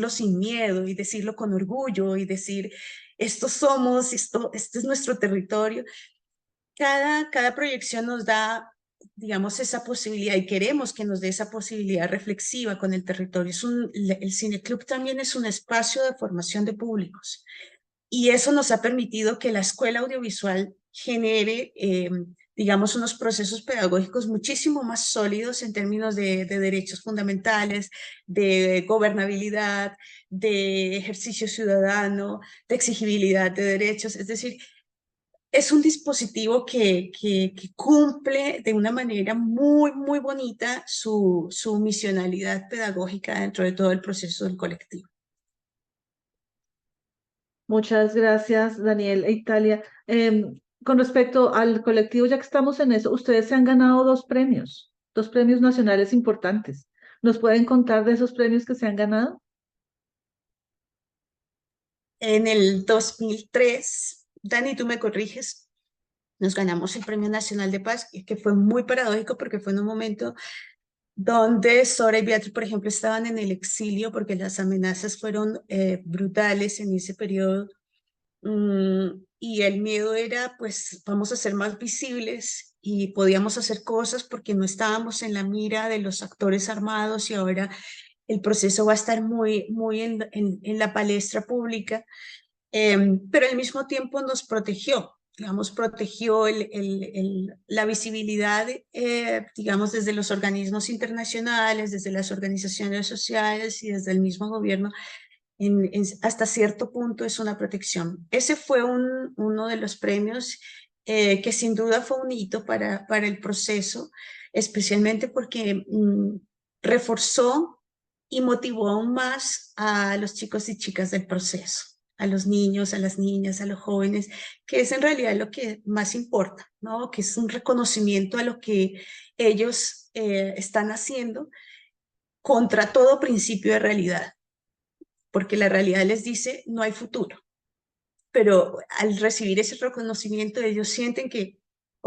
sin miedo, y decirlo con orgullo, y decir, esto somos, este es nuestro territorio. Cada proyección nos da, digamos, esa posibilidad y queremos que nos dé esa posibilidad reflexiva con el territorio. El Cine Club también es un espacio de formación de públicos y eso nos ha permitido que la escuela audiovisual genere, digamos, unos procesos pedagógicos muchísimo más sólidos en términos de derechos fundamentales, de gobernabilidad, de ejercicio ciudadano, de exigibilidad de derechos. Es decir, es un dispositivo que cumple de una manera muy, muy bonita su misionalidad pedagógica dentro de todo el proceso del colectivo. Muchas gracias, Daniel e Italia. Con respecto al colectivo, ya que estamos en eso, ustedes se han ganado dos premios nacionales importantes. ¿Nos pueden contar de esos premios que se han ganado? En el 2003, Dani, tú me corriges, nos ganamos el Premio Nacional de Paz, que fue muy paradójico porque fue en un momento donde Sora y Beatriz, por ejemplo, estaban en el exilio porque las amenazas fueron brutales en ese periodo. Y el miedo era, pues, vamos a ser más visibles y podíamos hacer cosas porque no estábamos en la mira de los actores armados y ahora el proceso va a estar muy en la palestra pública. Pero al mismo tiempo nos protegió, digamos, protegió la visibilidad, digamos, desde los organismos internacionales, desde las organizaciones sociales y desde el mismo gobierno. Hasta cierto punto es una protección. Ese fue uno de los premios que sin duda fue un hito para el proceso, especialmente porque reforzó y motivó aún más a los chicos y chicas del proceso, a los niños, a las niñas, a los jóvenes, que es en realidad lo que más importa, ¿no? Que es un reconocimiento a lo que ellos están haciendo contra todo principio de realidad, porque la realidad les dice no hay futuro, pero al recibir ese reconocimiento ellos sienten que,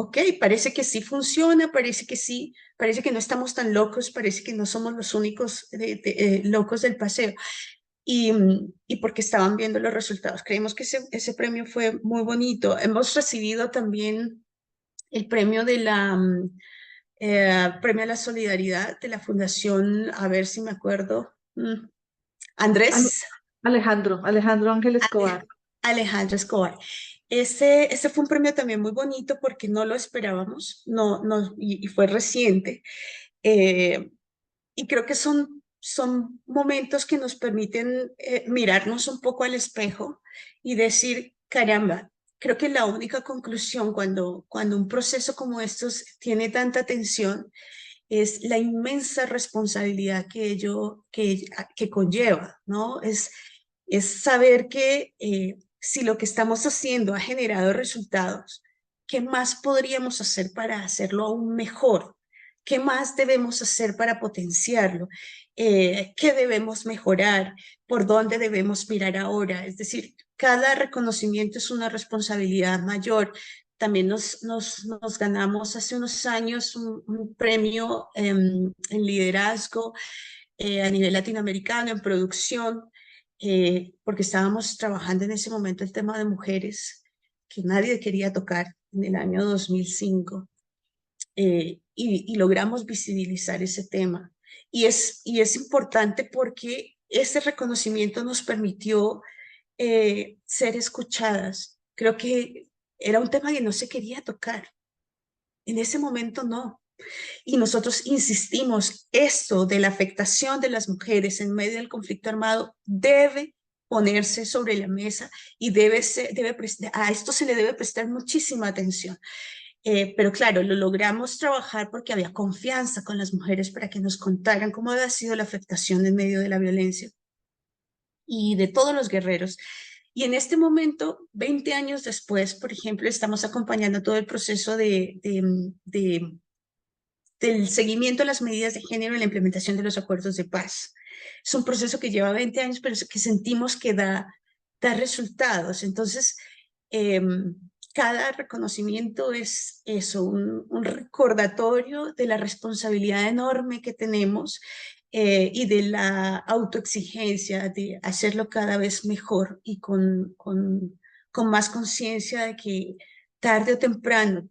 ok, parece que sí funciona, parece que sí, parece que no estamos tan locos, parece que no somos los únicos locos del paseo. Y porque estaban viendo los resultados. Creemos que ese premio fue muy bonito. Hemos recibido también el premio de la premio a la solidaridad de la Fundación, a ver si me acuerdo, Ale- Andrés Alejandro Ángel Escobar. Alejandro Escobar. Ese fue un premio también muy bonito porque no lo esperábamos, y fue reciente. Eh, y creo que son momentos que nos permiten mirarnos un poco al espejo y decir, caramba, creo que la única conclusión cuando un proceso como estos tiene tanta tensión es la inmensa responsabilidad que conlleva, ¿no? Es saber que si lo que estamos haciendo ha generado resultados, ¿qué más podríamos hacer para hacerlo aún mejor? ¿Qué más debemos hacer para potenciarlo? ¿Qué debemos mejorar? ¿Por dónde debemos mirar ahora? Es decir, cada reconocimiento es una responsabilidad mayor. También nos ganamos hace unos años un premio en liderazgo a nivel latinoamericano, en producción, porque estábamos trabajando en ese momento el tema de mujeres que nadie quería tocar en el año 2005, y logramos visibilizar ese tema. Y es importante porque ese reconocimiento nos permitió ser escuchadas. Creo que era un tema que no se quería tocar. En ese momento no. Y nosotros insistimos, esto de la afectación de las mujeres en medio del conflicto armado debe ponerse sobre la mesa y a esto se le debe prestar muchísima atención. Pero claro, lo logramos trabajar porque había confianza con las mujeres para que nos contaran cómo había sido la afectación en medio de la violencia y de todos los guerreros. Y en este momento, 20 años después, por ejemplo, estamos acompañando todo el proceso del seguimiento a las medidas de género en la implementación de los acuerdos de paz. Es un proceso que lleva 20 años, pero que sentimos que da resultados. Entonces, eh, cada reconocimiento es eso, un recordatorio de la responsabilidad enorme que tenemos y de la autoexigencia de hacerlo cada vez mejor y con más conciencia de que tarde o temprano,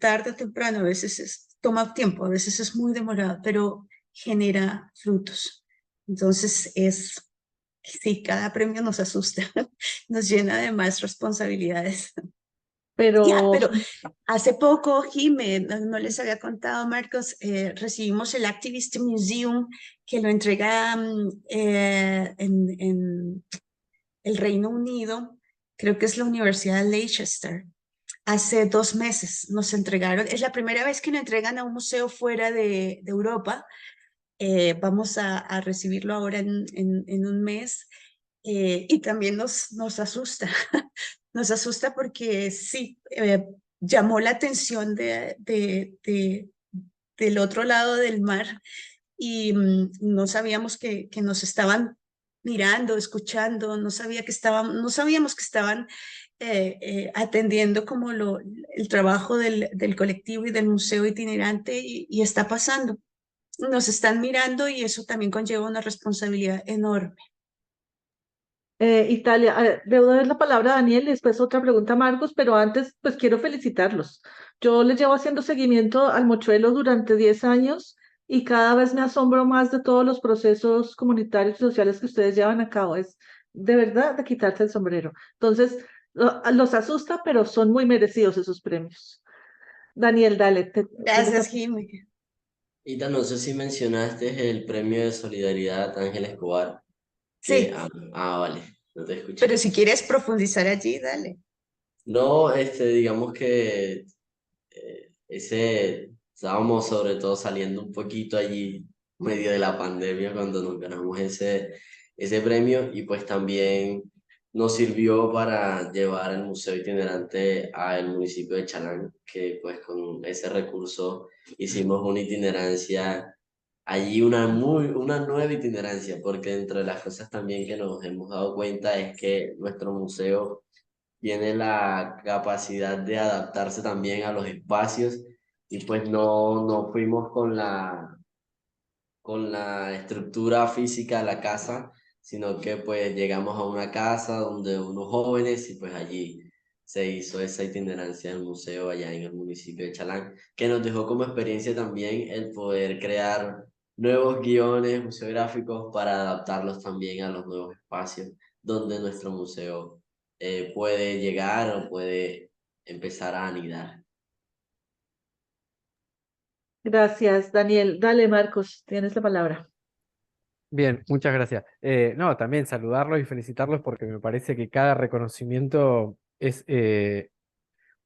a veces toma tiempo, a veces es muy demorado, pero genera frutos. Entonces sí, cada premio nos asusta, nos llena de más responsabilidades. Ya, Pero pero hace poco, Jimé, no les había contado, Marcos, recibimos el Activist Museum que lo entrega en el Reino Unido, creo que es la Universidad de Leicester. Hace 2 meses nos entregaron, es la primera vez que lo entregan a un museo fuera de Europa. Vamos a recibirlo ahora en un mes, y también nos asusta, nos asusta porque sí, llamó la atención del otro lado del mar y no sabíamos que nos estaban mirando, escuchando, no sabíamos que estaban atendiendo como el trabajo del colectivo y del museo itinerante y está pasando. Nos están mirando y eso también conlleva una responsabilidad enorme. Italia, debo dar la palabra a Daniel y después otra pregunta a Marcos, pero antes pues quiero felicitarlos. Yo les llevo haciendo seguimiento al Mochuelo durante 10 años y cada vez me asombro más de todos los procesos comunitarios y sociales que ustedes llevan a cabo. Es de verdad de quitarse el sombrero. Entonces, los asusta, pero son muy merecidos esos premios. Daniel, dale, tienes Gracias, Jimmy. Ita, no sé si mencionaste el premio de solidaridad Ángel Escobar, que, Sí, vale, no te pero escuché. si quieres profundizar allí, dale. No, digamos que estábamos sobre todo saliendo un poquito allí, medio de la pandemia, cuando nos ganamos ese premio y pues también nos sirvió para llevar el museo itinerante al municipio de Chalán, que pues con ese recurso hicimos una itinerancia allí, una nueva itinerancia, porque dentro de las cosas también que nos hemos dado cuenta es que nuestro museo tiene la capacidad de adaptarse también a los espacios y pues no fuimos con la estructura física de la casa, sino que pues llegamos a una casa donde unos jóvenes y pues allí se hizo esa itinerancia del museo allá en el municipio de Chalán, que nos dejó como experiencia también el poder crear nuevos guiones museográficos para adaptarlos también a los nuevos espacios donde nuestro museo puede llegar o puede empezar a anidar. Gracias, Daniel. Dale, Marcos, tienes la palabra. Bien, muchas gracias. No, también saludarlos y felicitarlos porque me parece que cada reconocimiento es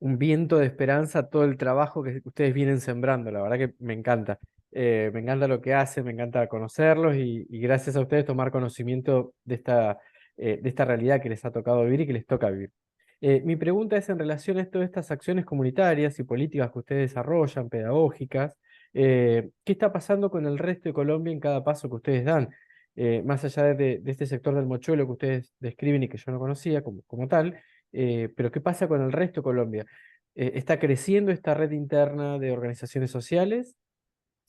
un viento de esperanza a todo el trabajo que ustedes vienen sembrando. La verdad que me encanta. Me encanta lo que hacen, me encanta conocerlos y gracias a ustedes tomar conocimiento de esta realidad que les ha tocado vivir y que les toca vivir. Mi pregunta es en relación a todas estas acciones comunitarias y políticas que ustedes desarrollan, pedagógicas. ¿Qué está pasando con el resto de Colombia en cada paso que ustedes dan? Más allá de este sector del mochuelo que ustedes describen y que yo no conocía como tal, pero ¿qué pasa con el resto de Colombia? ¿Está creciendo esta red interna de organizaciones sociales?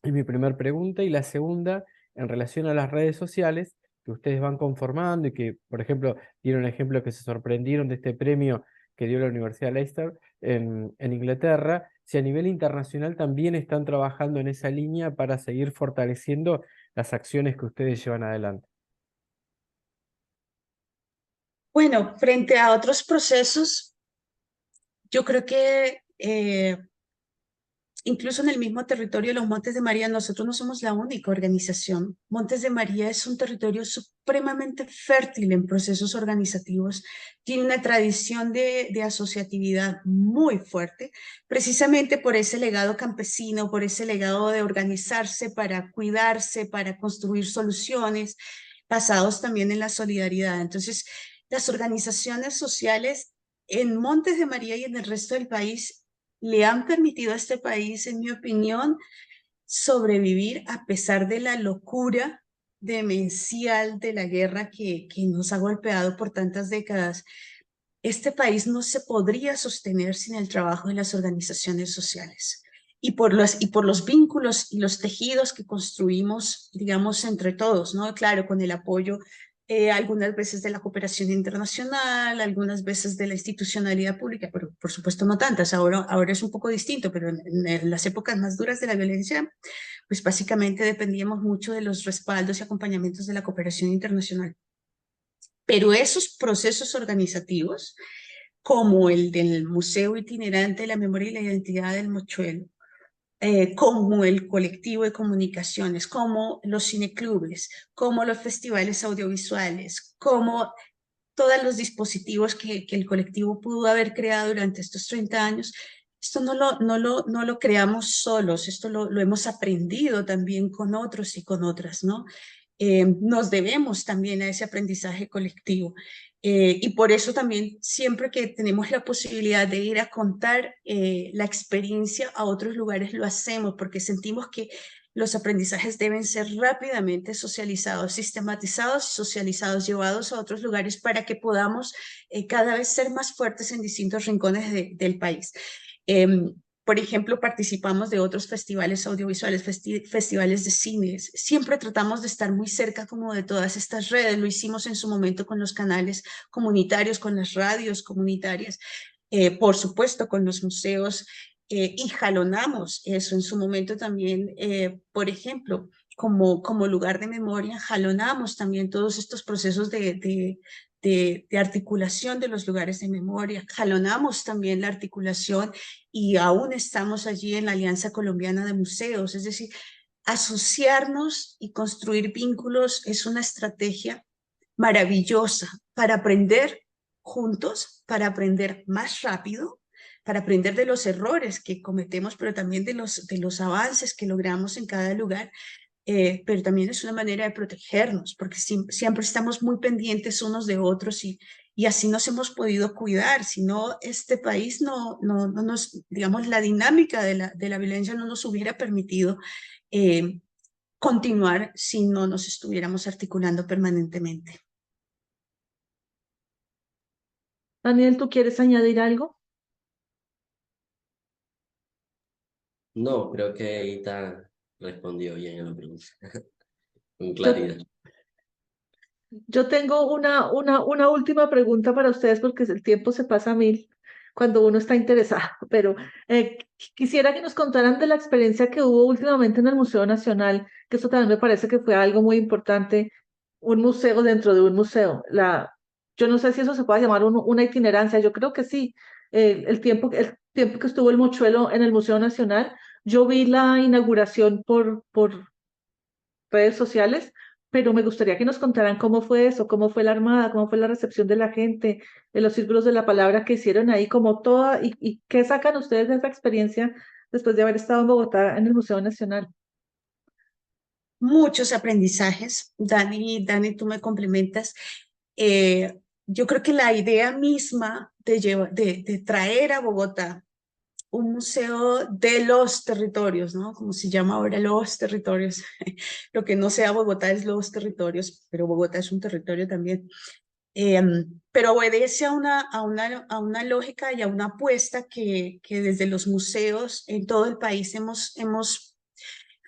Es mi primera pregunta. Y la segunda, en relación a las redes sociales que ustedes van conformando y que, por ejemplo, dieron ejemplo que se sorprendieron de este premio que dio la Universidad de Leicester en Inglaterra, si a nivel internacional también están trabajando en esa línea para seguir fortaleciendo las acciones que ustedes llevan adelante. Bueno, frente a otros procesos, yo creo que incluso en el mismo territorio de los Montes de María, nosotros no somos la única organización. Montes de María es un territorio supremamente fértil en procesos organizativos, tiene una tradición de asociatividad muy fuerte, precisamente por ese legado campesino, por ese legado de organizarse para cuidarse, para construir soluciones, basados también en la solidaridad. Entonces, las organizaciones sociales en Montes de María y en el resto del país le han permitido a este país, en mi opinión, sobrevivir a pesar de la locura demencial de la guerra que nos ha golpeado por tantas décadas. Este país no se podría sostener sin el trabajo de las organizaciones sociales y por los vínculos y los tejidos que construimos, digamos, entre todos, ¿no? Claro, con el apoyo algunas veces de la cooperación internacional, algunas veces de la institucionalidad pública, pero por supuesto no tantas. Ahora es un poco distinto, pero en las épocas más duras de la violencia, pues básicamente dependíamos mucho de los respaldos y acompañamientos de la cooperación internacional. Pero esos procesos organizativos, como el del Museo Itinerante de la Memoria y la Identidad del Mochuelo, como el colectivo de comunicaciones, como los cineclubes, como los festivales audiovisuales, como todos los dispositivos que el colectivo pudo haber creado durante estos 30 años, esto no lo creamos solos, esto lo hemos aprendido también con otros y con otras, ¿no? Nos debemos también a ese aprendizaje colectivo. Y por eso también siempre que tenemos la posibilidad de ir a contar la experiencia a otros lugares lo hacemos porque sentimos que los aprendizajes deben ser rápidamente socializados, sistematizados y socializados, llevados a otros lugares para que podamos cada vez ser más fuertes en distintos rincones del país. Por ejemplo, participamos de otros festivales audiovisuales, festivales de cines. Siempre tratamos de estar muy cerca como de todas estas redes. Lo hicimos en su momento con los canales comunitarios, con las radios comunitarias, por supuesto con los museos y jalonamos eso en su momento también, por ejemplo, como lugar de memoria, jalonamos también todos estos procesos de articulación de los lugares de memoria, jalonamos también la articulación y aún estamos allí en la Alianza Colombiana de Museos, es decir, asociarnos y construir vínculos es una estrategia maravillosa para aprender juntos, para aprender más rápido, para aprender de los errores que cometemos, pero también de los avances que logramos en cada lugar. Pero también es una manera de protegernos, porque siempre estamos muy pendientes unos de otros y así nos hemos podido cuidar. Si no, este país no nos, digamos, la dinámica de la violencia no nos hubiera permitido continuar si no nos estuviéramos articulando permanentemente. Daniel, ¿tú quieres añadir algo? No, creo que Ita respondió bien a la pregunta, con Yo, claridad. yo tengo una última pregunta para ustedes porque el tiempo se pasa a mil cuando uno está interesado, pero quisiera que nos contaran de la experiencia que hubo últimamente en el Museo Nacional, que eso también me parece que fue algo muy importante, un museo dentro de un museo. Yo no sé si eso se puede llamar una itinerancia, yo creo que sí. El tiempo que estuvo el Mochuelo en el Museo Nacional, yo vi la inauguración por redes sociales, pero me gustaría que nos contaran cómo fue eso, cómo fue la armada, cómo fue la recepción de la gente, de los círculos de la palabra que hicieron ahí, como toda, y qué sacan ustedes de esa experiencia después de haber estado en Bogotá en el Museo Nacional. Muchos aprendizajes. Dani, tú me complementas. Yo creo que la idea misma de traer a Bogotá un museo de los territorios, ¿no? Como se llama ahora, los territorios. Lo que no sea Bogotá es los territorios, pero Bogotá es un territorio también. Pero obedece a una lógica y a una apuesta que desde los museos en todo el país hemos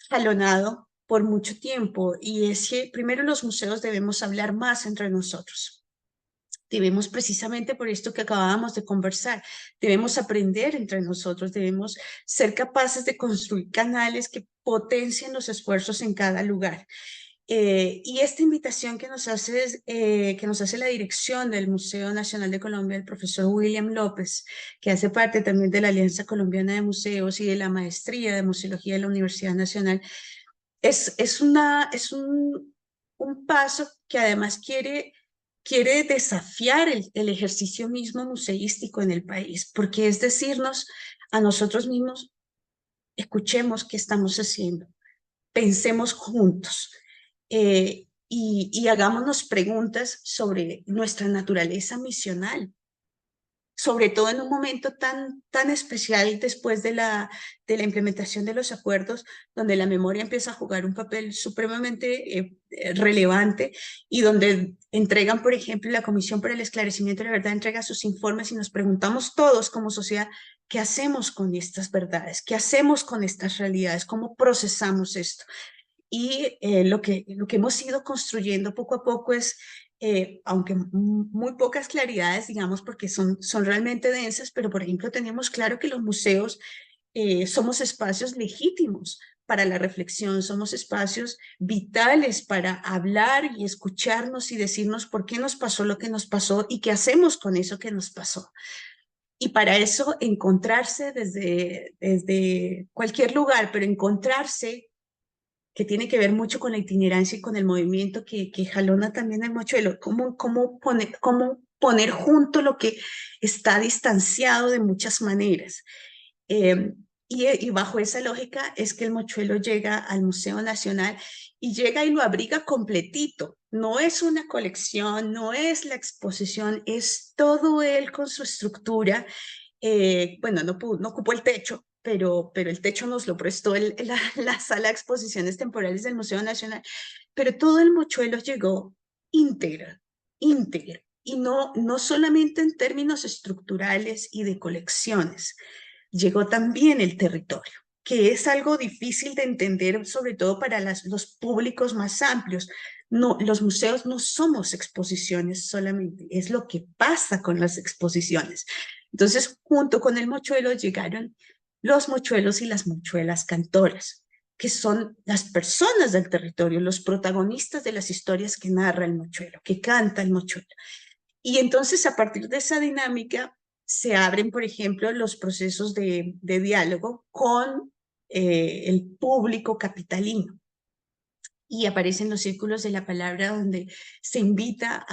jalonado por mucho tiempo, y es que primero los museos debemos hablar más entre nosotros. Debemos, precisamente por esto que acabábamos de conversar, debemos aprender entre nosotros, debemos ser capaces de construir canales que potencien los esfuerzos en cada lugar. Y esta invitación que nos hace la dirección del Museo Nacional de Colombia, el profesor William López, que hace parte también de la Alianza Colombiana de Museos y de la Maestría de Museología de la Universidad Nacional, es un paso que además quiere desafiar el ejercicio mismo museístico en el país, porque es decirnos a nosotros mismos: escuchemos qué estamos haciendo, pensemos juntos, y hagámonos preguntas sobre nuestra naturaleza misional, sobre todo en un momento tan especial después de la implementación de los acuerdos, donde la memoria empieza a jugar un papel supremamente relevante, y donde entregan, por ejemplo, la Comisión para el Esclarecimiento de la Verdad entrega sus informes, y nos preguntamos todos como sociedad: ¿qué hacemos con estas verdades? ¿Qué hacemos con estas realidades? ¿Cómo procesamos esto? Y lo que hemos ido construyendo poco a poco es, aunque muy pocas claridades, digamos, porque son realmente densas, pero por ejemplo tenemos claro que los museos somos espacios legítimos para la reflexión, somos espacios vitales para hablar y escucharnos y decirnos por qué nos pasó lo que nos pasó y qué hacemos con eso que nos pasó. Y para eso encontrarse desde cualquier lugar, pero encontrarse, que tiene que ver mucho con la itinerancia y con el movimiento que jalona también el mochuelo, cómo poner junto lo que está distanciado de muchas maneras. Eh, y bajo esa lógica es que el mochuelo llega al Museo Nacional, y llega y lo abriga completito. No es una colección, no es la exposición, es todo él con su estructura. Bueno, no ocupó el techo, pero el techo nos lo prestó la sala de exposiciones temporales del Museo Nacional. Pero todo el mochuelo llegó íntegra, íntegra. Y no solamente en términos estructurales y de colecciones, llegó también el territorio, que es algo difícil de entender, sobre todo para los públicos más amplios. No, los museos no somos exposiciones solamente, es lo que pasa con las exposiciones. Entonces, junto con el mochuelo llegaron los mochuelos y las mochuelas cantoras, que son las personas del territorio, los protagonistas de las historias que narra el mochuelo, que canta el mochuelo. Y entonces, a partir de esa dinámica, se abren, por ejemplo, los procesos de diálogo con el público capitalino. Y aparecen los círculos de la palabra, donde se invita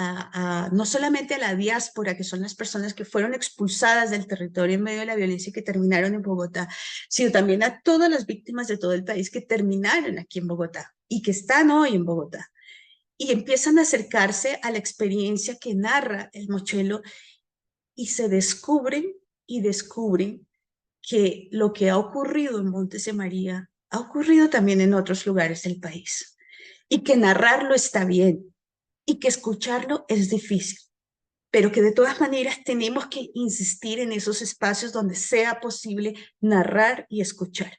no solamente a la diáspora, que son las personas que fueron expulsadas del territorio en medio de la violencia y que terminaron en Bogotá, sino también a todas las víctimas de todo el país que terminaron aquí en Bogotá y que están hoy en Bogotá. Y empiezan a acercarse a la experiencia que narra el mochuelo, y se descubren que lo que ha ocurrido en Montes de María ha ocurrido también en otros lugares del país, y que narrarlo está bien y que escucharlo es difícil, pero que de todas maneras tenemos que insistir en esos espacios donde sea posible narrar y escuchar.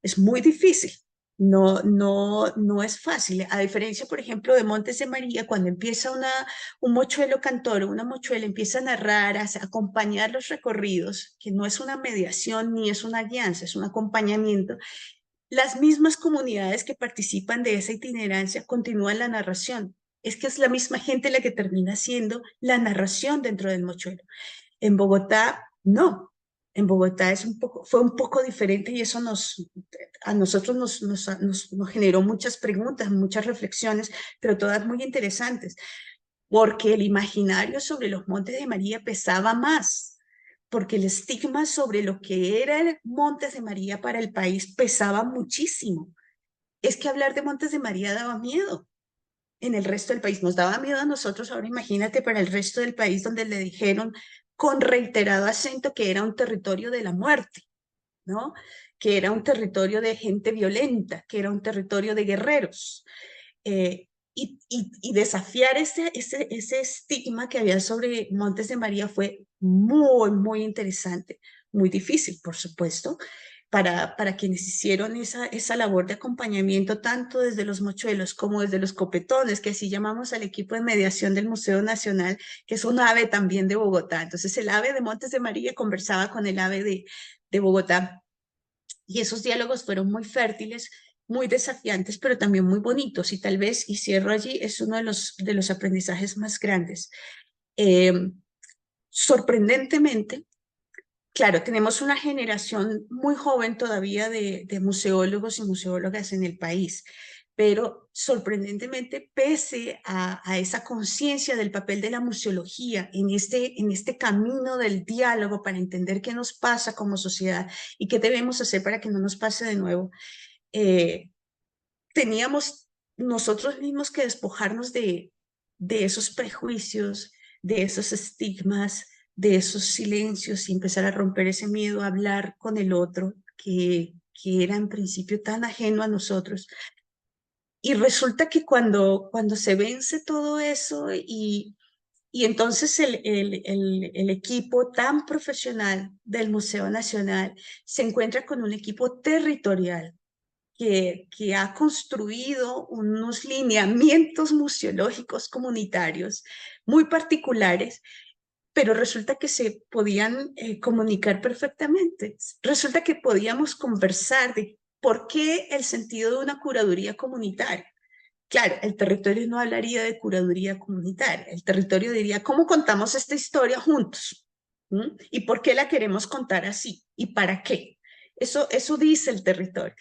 Es muy difícil, no es fácil. A diferencia, por ejemplo, de Montes de María, cuando empieza un mochuelo cantor o una mochuela empieza a narrar, a acompañar los recorridos, que no es una mediación ni es una guianza, es un acompañamiento, las mismas comunidades que participan de esa itinerancia continúan la narración. Es que es la misma gente la que termina haciendo la narración dentro del mochuelo. En Bogotá, no. En Bogotá fue un poco diferente y eso a nosotros nos generó muchas preguntas, muchas reflexiones, pero todas muy interesantes, porque el imaginario sobre los Montes de María pesaba más, porque el estigma sobre lo que era el Montes de María para el país pesaba muchísimo. Es que hablar de Montes de María daba miedo. En el resto del país nos daba miedo a nosotros, ahora imagínate para el resto del país donde le dijeron con reiterado acento que era un territorio de la muerte, ¿no? Que era un territorio de gente violenta, que era un territorio de guerreros. Y desafiar ese estigma que había sobre Montes de María fue muy, muy interesante, muy difícil, por supuesto, para quienes hicieron esa labor de acompañamiento, tanto desde los mochuelos como desde los copetones, que así llamamos al equipo de mediación del Museo Nacional, que es un AVE también de Bogotá. Entonces el AVE de Montes de María conversaba con el AVE de Bogotá, y esos diálogos fueron muy fértiles, muy desafiantes, pero también muy bonitos. Y tal vez, y cierro allí, es uno de los aprendizajes más grandes. Sorprendentemente, claro, tenemos una generación muy joven todavía de museólogos y museólogas en el país, pero sorprendentemente, pese a esa conciencia del papel de la museología en este camino del diálogo para entender qué nos pasa como sociedad y qué debemos hacer para que no nos pase de nuevo, teníamos nosotros mismos que despojarnos de esos prejuicios, de esos estigmas, de esos silencios y empezar a romper ese miedo a hablar con el otro que era en principio tan ajeno a nosotros. Y resulta que cuando se vence todo eso y entonces el equipo tan profesional del Museo Nacional se encuentra con un equipo territorial que ha construido unos lineamientos museológicos comunitarios muy particulares, pero resulta que se podían comunicar perfectamente. Resulta que podíamos conversar de por qué el sentido de una curaduría comunitaria. Claro, el territorio no hablaría de curaduría comunitaria, el territorio diría, ¿cómo contamos esta historia juntos? ¿Mm? ¿Y por qué la queremos contar así? ¿Y para qué? Eso dice el territorio.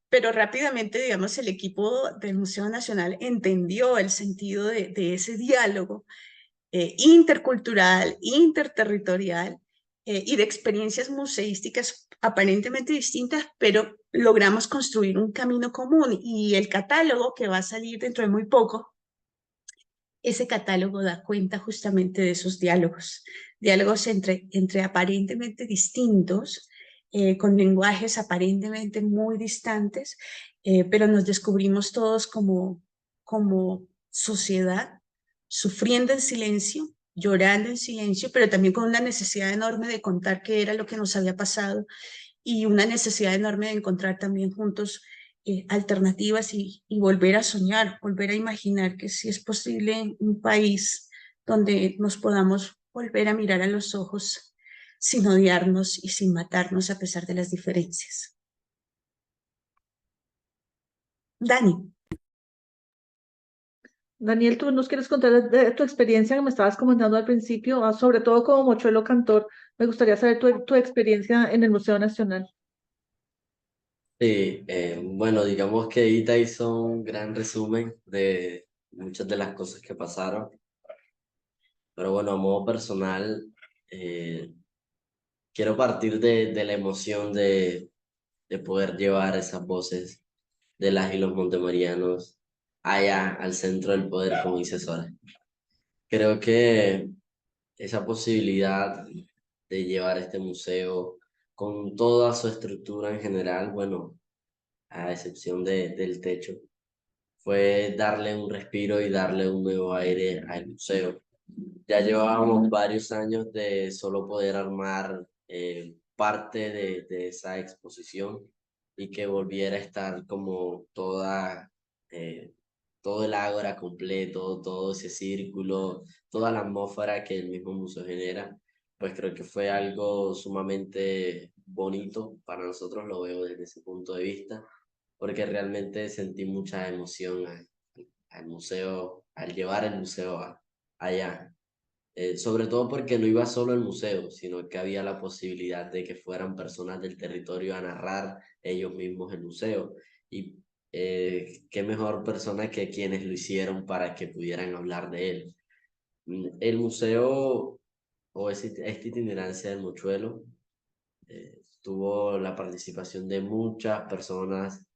Pero rápidamente, digamos, el equipo del Museo Nacional entendió el sentido de ese diálogo intercultural, interterritorial y de experiencias museísticas aparentemente distintas, pero logramos construir un camino común y el catálogo que va a salir dentro de muy poco, ese catálogo da cuenta justamente de esos diálogos, diálogos entre aparentemente distintos, con lenguajes aparentemente muy distantes, pero nos descubrimos todos como sociedad, sufriendo en silencio, llorando en silencio, pero también con una necesidad enorme de contar qué era lo que nos había pasado y una necesidad enorme de encontrar también juntos alternativas y volver a soñar, volver a imaginar que sí es posible un país donde nos podamos volver a mirar a los ojos sin odiarnos y sin matarnos a pesar de las diferencias. Dani. Daniel, ¿tú nos quieres contar de tu experiencia que me estabas comentando al principio, sobre todo como mochuelo cantor? Me gustaría saber tu experiencia en el Museo Nacional. Sí, bueno, digamos que Ita hizo un gran resumen de muchas de las cosas que pasaron, pero bueno, a modo personal, eh, quiero partir de la emoción de poder llevar esas voces de las y los montemarianos allá al centro del poder, como dice Sora. Creo que esa posibilidad de llevar este museo con toda su estructura en general, bueno, a excepción del techo, fue darle un respiro y darle un nuevo aire al museo. Ya llevábamos varios años de solo poder armar parte de esa exposición y que volviera a estar como eh, todo el ágora completo, todo ese círculo, toda la atmósfera que el mismo museo genera. Pues creo que fue algo sumamente bonito para nosotros, lo veo desde ese punto de vista, porque realmente sentí mucha emoción al museo, al llevar el museo allá. Sobre todo porque no iba solo el museo, sino que había la posibilidad de que fueran personas del territorio a narrar ellos mismos el museo. Y qué mejor persona que quienes lo hicieron para que pudieran hablar de él. El museo o esta itinerancia del Mochuelo tuvo la participación de muchas personas,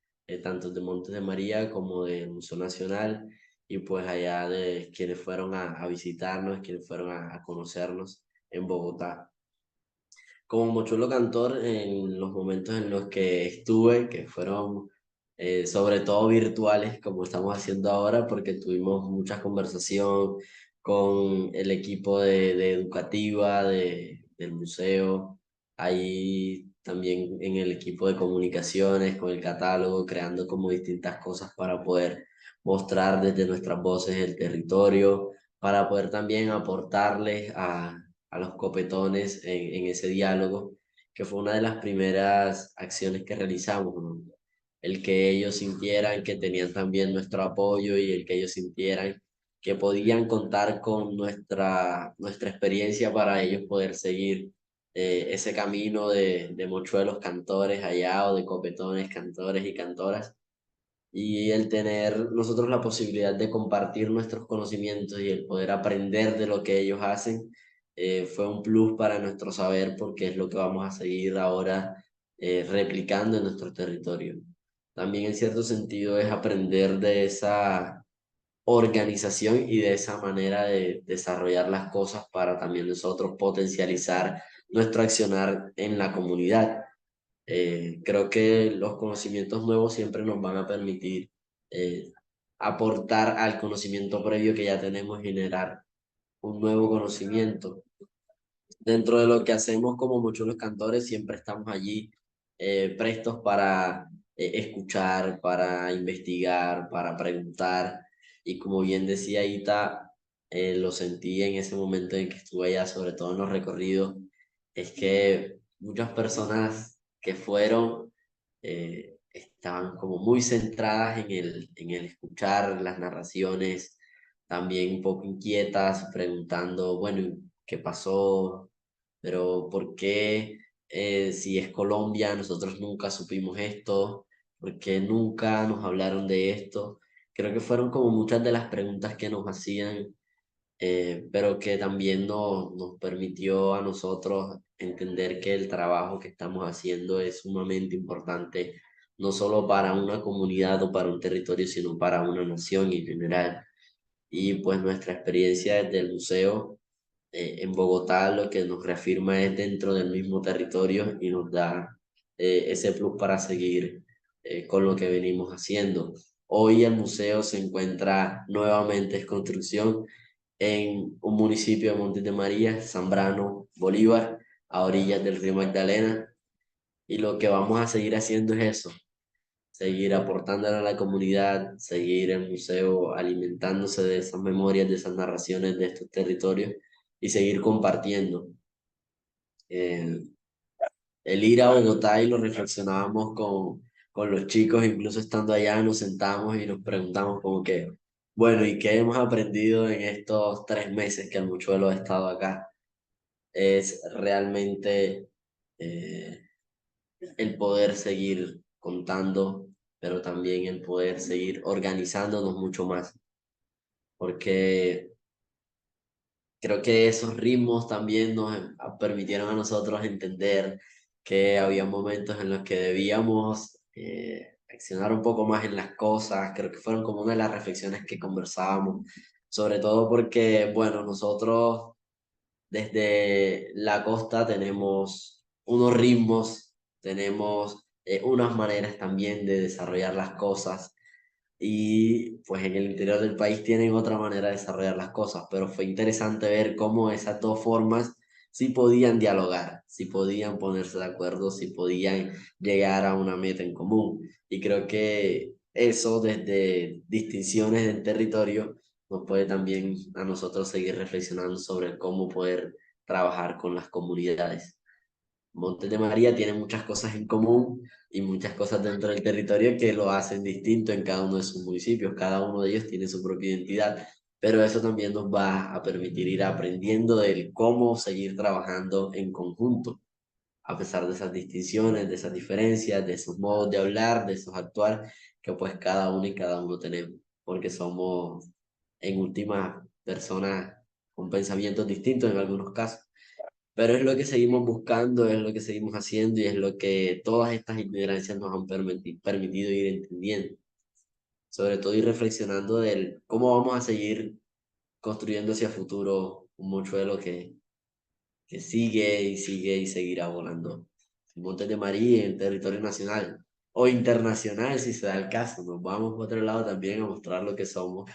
tanto de Montes de María como del Museo Nacional, y pues allá de quienes fueron a visitarnos, quienes fueron a conocernos en Bogotá. Como mochuelo cantor, en los momentos en los que estuve, que fueron sobre todo virtuales, como estamos haciendo ahora, porque tuvimos mucha conversación con el equipo de educativa del museo, ahí también en el equipo de comunicaciones, con el catálogo, creando como distintas cosas para poder mostrar desde nuestras voces el territorio, para poder también aportarles a los copetones en ese diálogo, que fue una de las primeras acciones que realizamos, ¿no? El que ellos sintieran que tenían también nuestro apoyo y el que ellos sintieran que podían contar con nuestra experiencia para ellos poder seguir ese camino de mochuelos cantores allá o de copetones cantores y cantoras. Y el tener nosotros la posibilidad de compartir nuestros conocimientos y el poder aprender de lo que ellos hacen, fue un plus para nuestro saber porque es lo que vamos a seguir ahora replicando en nuestro territorio. También en cierto sentido es aprender de esa organización y de esa manera de desarrollar las cosas para también nosotros potencializar nuestro accionar en la comunidad. Creo que los conocimientos nuevos siempre nos van a permitir eh, aportar al conocimiento previo que ya tenemos, generar un nuevo conocimiento. Dentro de lo que hacemos como muchos los cantores, siempre estamos allí prestos para escuchar, para investigar, para preguntar. Y como bien decía Ita, lo sentí en ese momento en que estuve allá, sobre todo en los recorridos, es que muchas personas que fueron estaban como muy centradas en el escuchar las narraciones, también un poco inquietas, preguntando, bueno, ¿qué pasó? Pero ¿por qué si es Colombia nosotros nunca supimos esto? ¿Por qué nunca nos hablaron de esto? Creo que fueron como muchas de las preguntas que nos hacían, pero que también nos permitió a nosotros entender que el trabajo que estamos haciendo es sumamente importante, no solo para una comunidad o para un territorio, sino para una nación en general. Y pues nuestra experiencia desde el museo en Bogotá lo que nos reafirma es dentro del mismo territorio y nos da ese plus para seguir con lo que venimos haciendo. Hoy el museo se encuentra nuevamente en construcción en un municipio de Montes de María, Zambrano, Bolívar, a orillas del río Magdalena, y lo que vamos a seguir haciendo es eso, seguir aportándole a la comunidad, seguir el museo alimentándose de esas memorias, de esas narraciones de estos territorios y seguir compartiendo. Eh, el ir a Bogotá y lo reflexionábamos con los chicos, incluso estando allá nos sentamos y nos preguntamos como que, bueno, ¿y qué hemos aprendido en estos 3 meses que el Mochuelo ha estado acá? Es realmente eh, el poder seguir contando, pero también el poder seguir organizándonos mucho más, porque creo que esos ritmos también nos permitieron a nosotros entender que había momentos en los que debíamos accionar un poco más en las cosas. Creo que fueron como una de las reflexiones que conversábamos, sobre todo porque, bueno, nosotros desde la costa tenemos unos ritmos, tenemos unas maneras también de desarrollar las cosas, y pues en el interior del país tienen otra manera de desarrollar las cosas, pero fue interesante ver cómo esas dos formas sí podían dialogar, sí podían ponerse de acuerdo, sí podían llegar a una meta en común. Y creo que eso desde distinciones del territorio nos puede también a nosotros seguir reflexionando sobre cómo poder trabajar con las comunidades. Montes de María tiene muchas cosas en común y muchas cosas dentro del territorio que lo hacen distinto en cada uno de sus municipios. Cada uno de ellos tiene su propia identidad, pero eso también nos va a permitir ir aprendiendo del cómo seguir trabajando en conjunto, a pesar de esas distinciones, de esas diferencias, de esos modos de hablar, de esos actuar, que pues cada uno y cada uno tenemos, porque somos en última personas con pensamientos distintos en algunos casos. Pero es lo que seguimos buscando, es lo que seguimos haciendo y es lo que todas estas inmigrancias nos han permitido ir entendiendo. Sobre todo ir reflexionando del cómo vamos a seguir construyendo hacia futuro un mochuelo que sigue y sigue y seguirá volando. En Montes de María, en territorio nacional o internacional, si se da el caso. Nos vamos por otro lado también a mostrar lo que somos,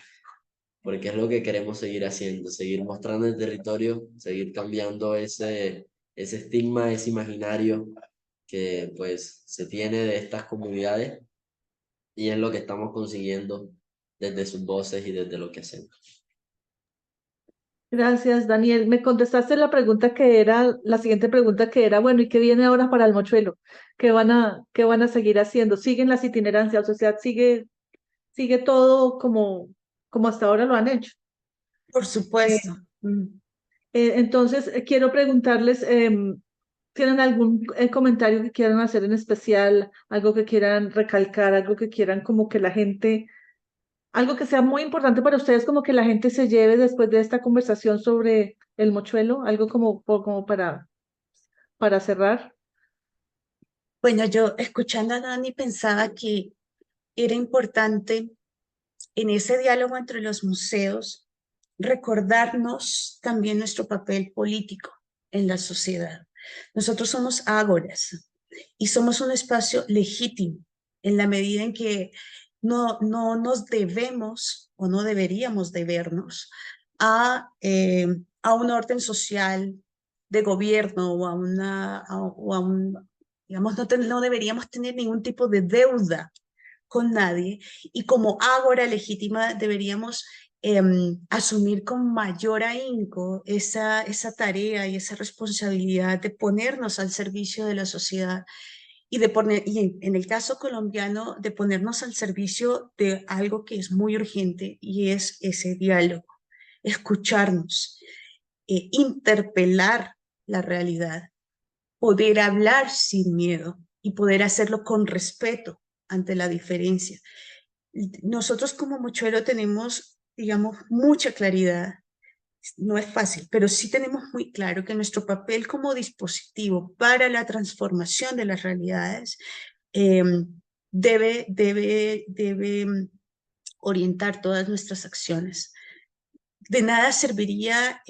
porque es lo que queremos seguir haciendo, seguir mostrando el territorio, seguir cambiando ese estigma, ese imaginario que pues se tiene de estas comunidades y es lo que estamos consiguiendo desde sus voces y desde lo que hacemos. Gracias, Daniel. Me contestaste la pregunta que era, la siguiente pregunta que era, bueno, ¿y qué viene ahora para el mochuelo? Qué van a seguir haciendo? ¿Siguen las itinerancias? O sea, sigue todo como hasta ahora lo han hecho. Por Eh, supuesto. entonces, quiero preguntarles, ¿tienen algún comentario que quieran hacer en especial? Algo que quieran recalcar, algo que quieran como que la gente, algo que sea muy importante para ustedes, como que la gente se lleve después de esta conversación sobre el mochuelo, algo como para cerrar. Bueno, yo escuchando a Dani pensaba que era importante en ese diálogo entre los museos recordarnos también nuestro papel político en la sociedad. Nosotros somos ágoras y somos un espacio legítimo en la medida en que no nos debemos o no deberíamos debernos a un orden social de gobierno o a un, digamos, no deberíamos tener ningún tipo de deuda con nadie y como ágora legítima deberíamos asumir con mayor ahínco esa tarea y esa responsabilidad de ponernos al servicio de la sociedad y de poner, y en el caso colombiano, de ponernos al servicio de algo que es muy urgente y es ese diálogo, escucharnos, interpelar la realidad, poder hablar sin miedo y poder hacerlo con respeto ante la diferencia. Nosotros como Mochuelo tenemos, digamos, mucha claridad. No es fácil, pero sí tenemos muy claro que nuestro papel como dispositivo para la transformación de las realidades eh, debe orientar todas nuestras acciones. De nada serviría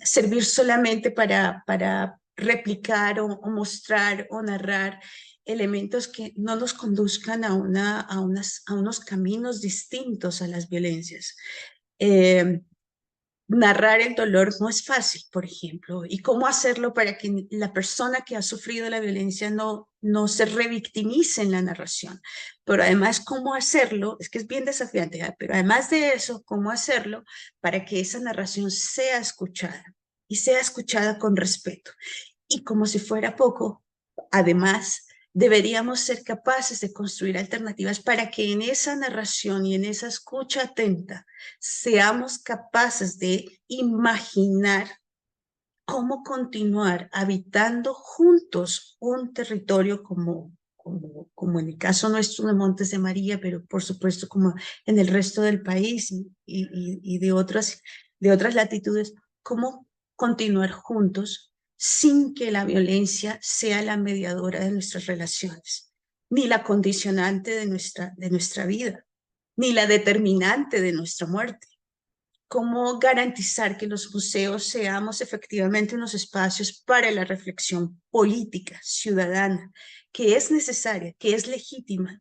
servir solamente para replicar o mostrar o narrar elementos que no nos conduzcan a unos caminos distintos a las violencias. Eh, Narrar el dolor no es fácil, por ejemplo, y cómo hacerlo para que la persona que ha sufrido la violencia no se revictimice en la narración. Pero además, cómo hacerlo, es que es bien desafiante, ¿eh? Pero además de eso, cómo hacerlo para que esa narración sea escuchada y sea escuchada con respeto. Y como si fuera poco, además, deberíamos ser capaces de construir alternativas para que en esa narración y en esa escucha atenta seamos capaces de imaginar cómo continuar habitando juntos un territorio como en el caso nuestro de Montes de María, pero por supuesto como en el resto del país y de otras latitudes, cómo continuar juntos sin que la violencia sea la mediadora de nuestras relaciones, ni la condicionante de nuestra vida, ni la determinante de nuestra muerte. Cómo garantizar que los museos seamos efectivamente unos espacios para la reflexión política, ciudadana, que es necesaria, que es legítima,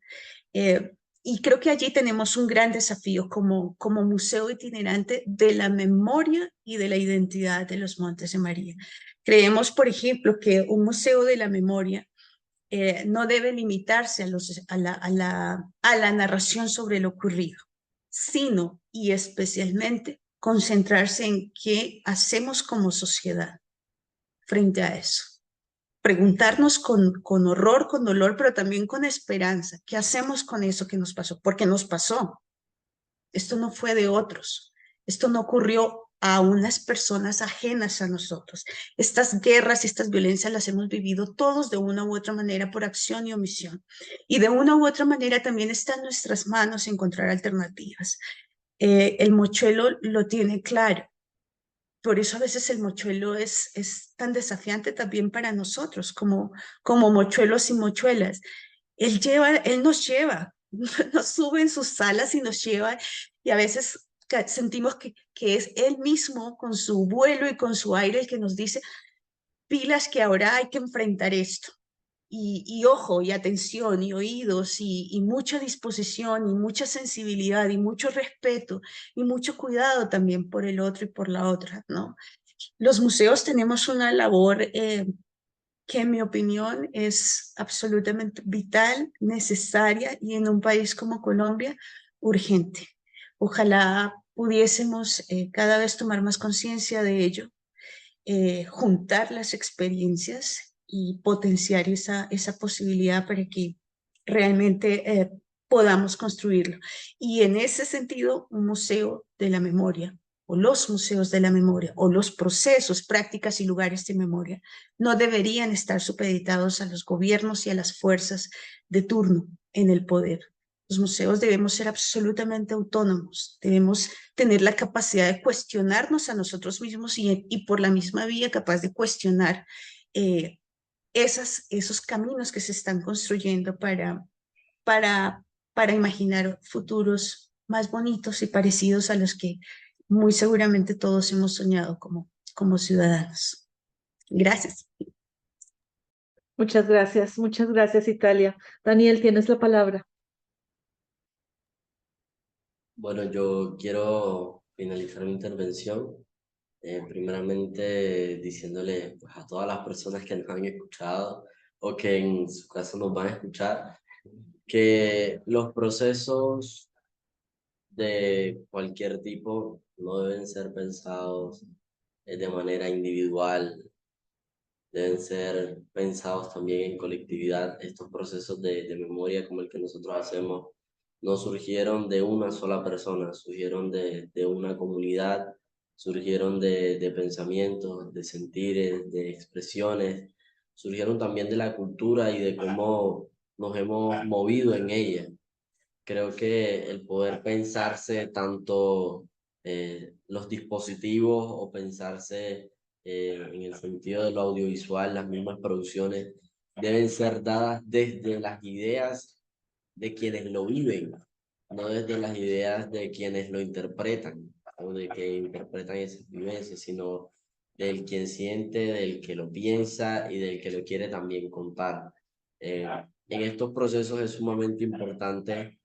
Y creo que allí tenemos un gran desafío como museo itinerante de la memoria y de la identidad de los Montes de María. Creemos, por ejemplo, que un museo de la memoria no debe limitarse a la narración sobre lo ocurrido, sino y especialmente concentrarse en qué hacemos como sociedad frente a eso. Preguntarnos con horror, con dolor, pero también con esperanza, ¿qué hacemos con eso que nos pasó? Porque nos pasó. Esto no fue de otros. Esto no ocurrió a unas personas ajenas a nosotros. Estas guerras y estas violencias las hemos vivido todos de una u otra manera por acción y omisión. Y de una u otra manera también está en nuestras manos encontrar alternativas. El mochuelo lo tiene claro. Por eso a veces el mochuelo es tan desafiante también para nosotros, como mochuelos y mochuelas. Él nos lleva, nos sube en sus alas y nos lleva, y a veces sentimos que es él mismo con su vuelo y con su aire el que nos dice, pilas que ahora hay que enfrentar esto. Y ojo, y atención, y oídos, y mucha disposición, y mucha sensibilidad, y mucho respeto, y mucho cuidado también por el otro y por la otra, ¿no? Los museos tenemos una labor que en mi opinión es absolutamente vital, necesaria y en un país como Colombia, urgente. Ojalá pudiésemos cada vez tomar más conciencia de ello, juntar las experiencias y potenciar esa posibilidad para que realmente podamos construirlo. Y en ese sentido, un museo de la memoria o los museos de la memoria o los procesos, prácticas y lugares de memoria no deberían estar supeditados a los gobiernos y a las fuerzas de turno en el poder. Los museos debemos ser absolutamente autónomos, debemos tener la capacidad de cuestionarnos a nosotros mismos y por la misma vía capaz de cuestionar esos caminos que se están construyendo para, para imaginar futuros más bonitos y parecidos a los que muy seguramente todos hemos soñado como ciudadanos. Gracias. Muchas gracias, Italia. Daniel, tienes la palabra. Bueno, yo quiero finalizar mi intervención primeramente diciéndole pues, a todas las personas que nos han escuchado o que en su caso nos van a escuchar que los procesos de cualquier tipo no deben ser pensados de manera individual, deben ser pensados también en colectividad. Estos procesos de memoria como el que nosotros hacemos no surgieron de una sola persona, surgieron de una comunidad, surgieron de pensamientos, de sentires, de expresiones, surgieron también de la cultura y de cómo nos hemos movido en ella. Creo que el poder pensarse tanto los dispositivos o pensarse en el sentido de lo audiovisual, las mismas producciones deben ser dadas desde las ideas de quienes lo viven, no desde las ideas de quienes lo interpretan o de que interpretan esas vivencias, sino del quien siente, del que lo piensa y del que lo quiere también contar. En estos procesos es sumamente importante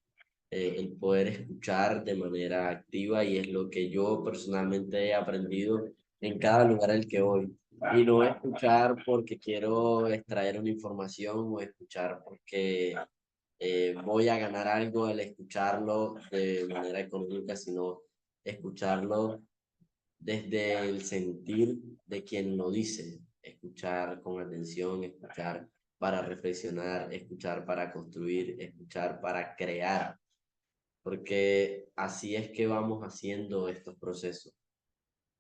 el poder escuchar de manera activa y es lo que yo personalmente he aprendido en cada lugar al que voy. Y no escuchar porque quiero extraer una información o escuchar porque voy a ganar algo al escucharlo de manera económica, sino escucharlo desde el sentir de quien lo dice, escuchar con atención, escuchar para reflexionar, escuchar para construir, escuchar para crear porque así es que vamos haciendo estos procesos,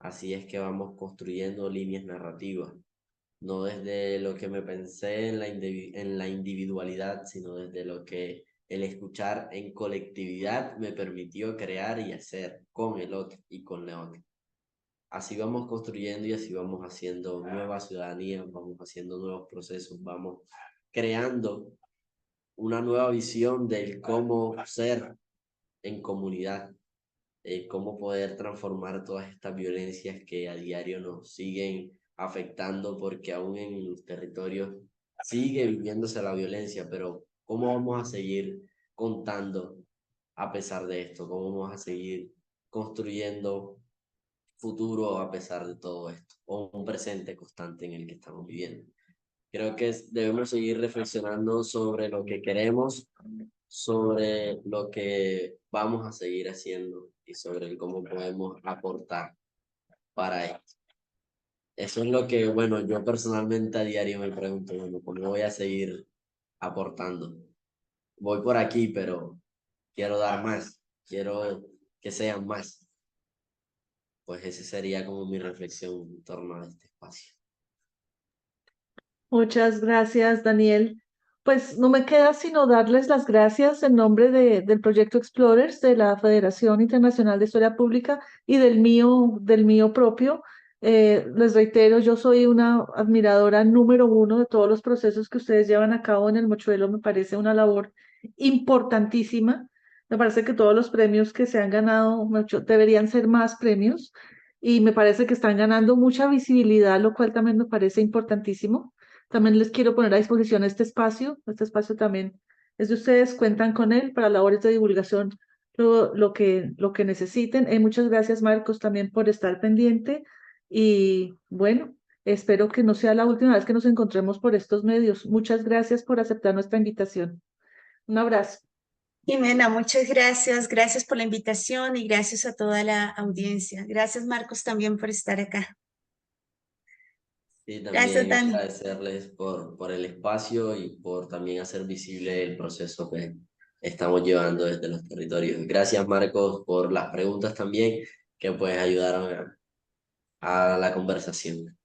así es que vamos construyendo líneas narrativas, no desde lo que me pensé en la individualidad, sino desde lo que el escuchar en colectividad me permitió crear y hacer con el otro y con la otra. Así vamos construyendo y así vamos haciendo nuevas ciudadanías, vamos haciendo nuevos procesos, vamos creando una nueva visión del cómo ser en comunidad, cómo poder transformar todas estas violencias que a diario nos siguen afectando, porque aún en los territorios sigue viviéndose la violencia, pero ¿cómo vamos a seguir contando a pesar de esto, cómo vamos a seguir construyendo futuro a pesar de todo esto, o un presente constante en el que estamos viviendo. Creo que debemos seguir reflexionando sobre lo que queremos, sobre lo que vamos a seguir haciendo y sobre el cómo podemos aportar para esto. Eso es lo que, bueno, yo personalmente a diario me pregunto, bueno, ¿cómo voy a seguir aportando? Voy por aquí, pero quiero dar más, quiero que sean más. Pues esa sería como mi reflexión en torno a este espacio. Muchas gracias, Daniel. Pues no me queda sino darles las gracias en nombre del Proyecto Explorers, de la Federación Internacional de Historia Pública y del mío propio. Les reitero, yo soy una admiradora número uno de todos los procesos que ustedes llevan a cabo en el Mochuelo. Me parece una labor importantísima. Me parece que todos los premios que se han ganado deberían ser más premios y me parece que están ganando mucha visibilidad, lo cual también me parece importantísimo. También les quiero poner a disposición este espacio. Este espacio también es de ustedes, cuentan con él para labores de divulgación, lo que necesiten. Muchas gracias, Marcos, también por estar pendiente. Y bueno, espero que no sea la última vez que nos encontremos por estos medios. Muchas gracias por aceptar nuestra invitación. Un abrazo. Jimena, muchas gracias. Gracias por la invitación y gracias a toda la audiencia. Gracias, Marcos, también por estar acá. Y Gracias, también Dani. agradecerles por el espacio y por también hacer visible el proceso que estamos llevando desde los territorios. Gracias, Marcos, por las preguntas también que pues ayudaron a la conversación.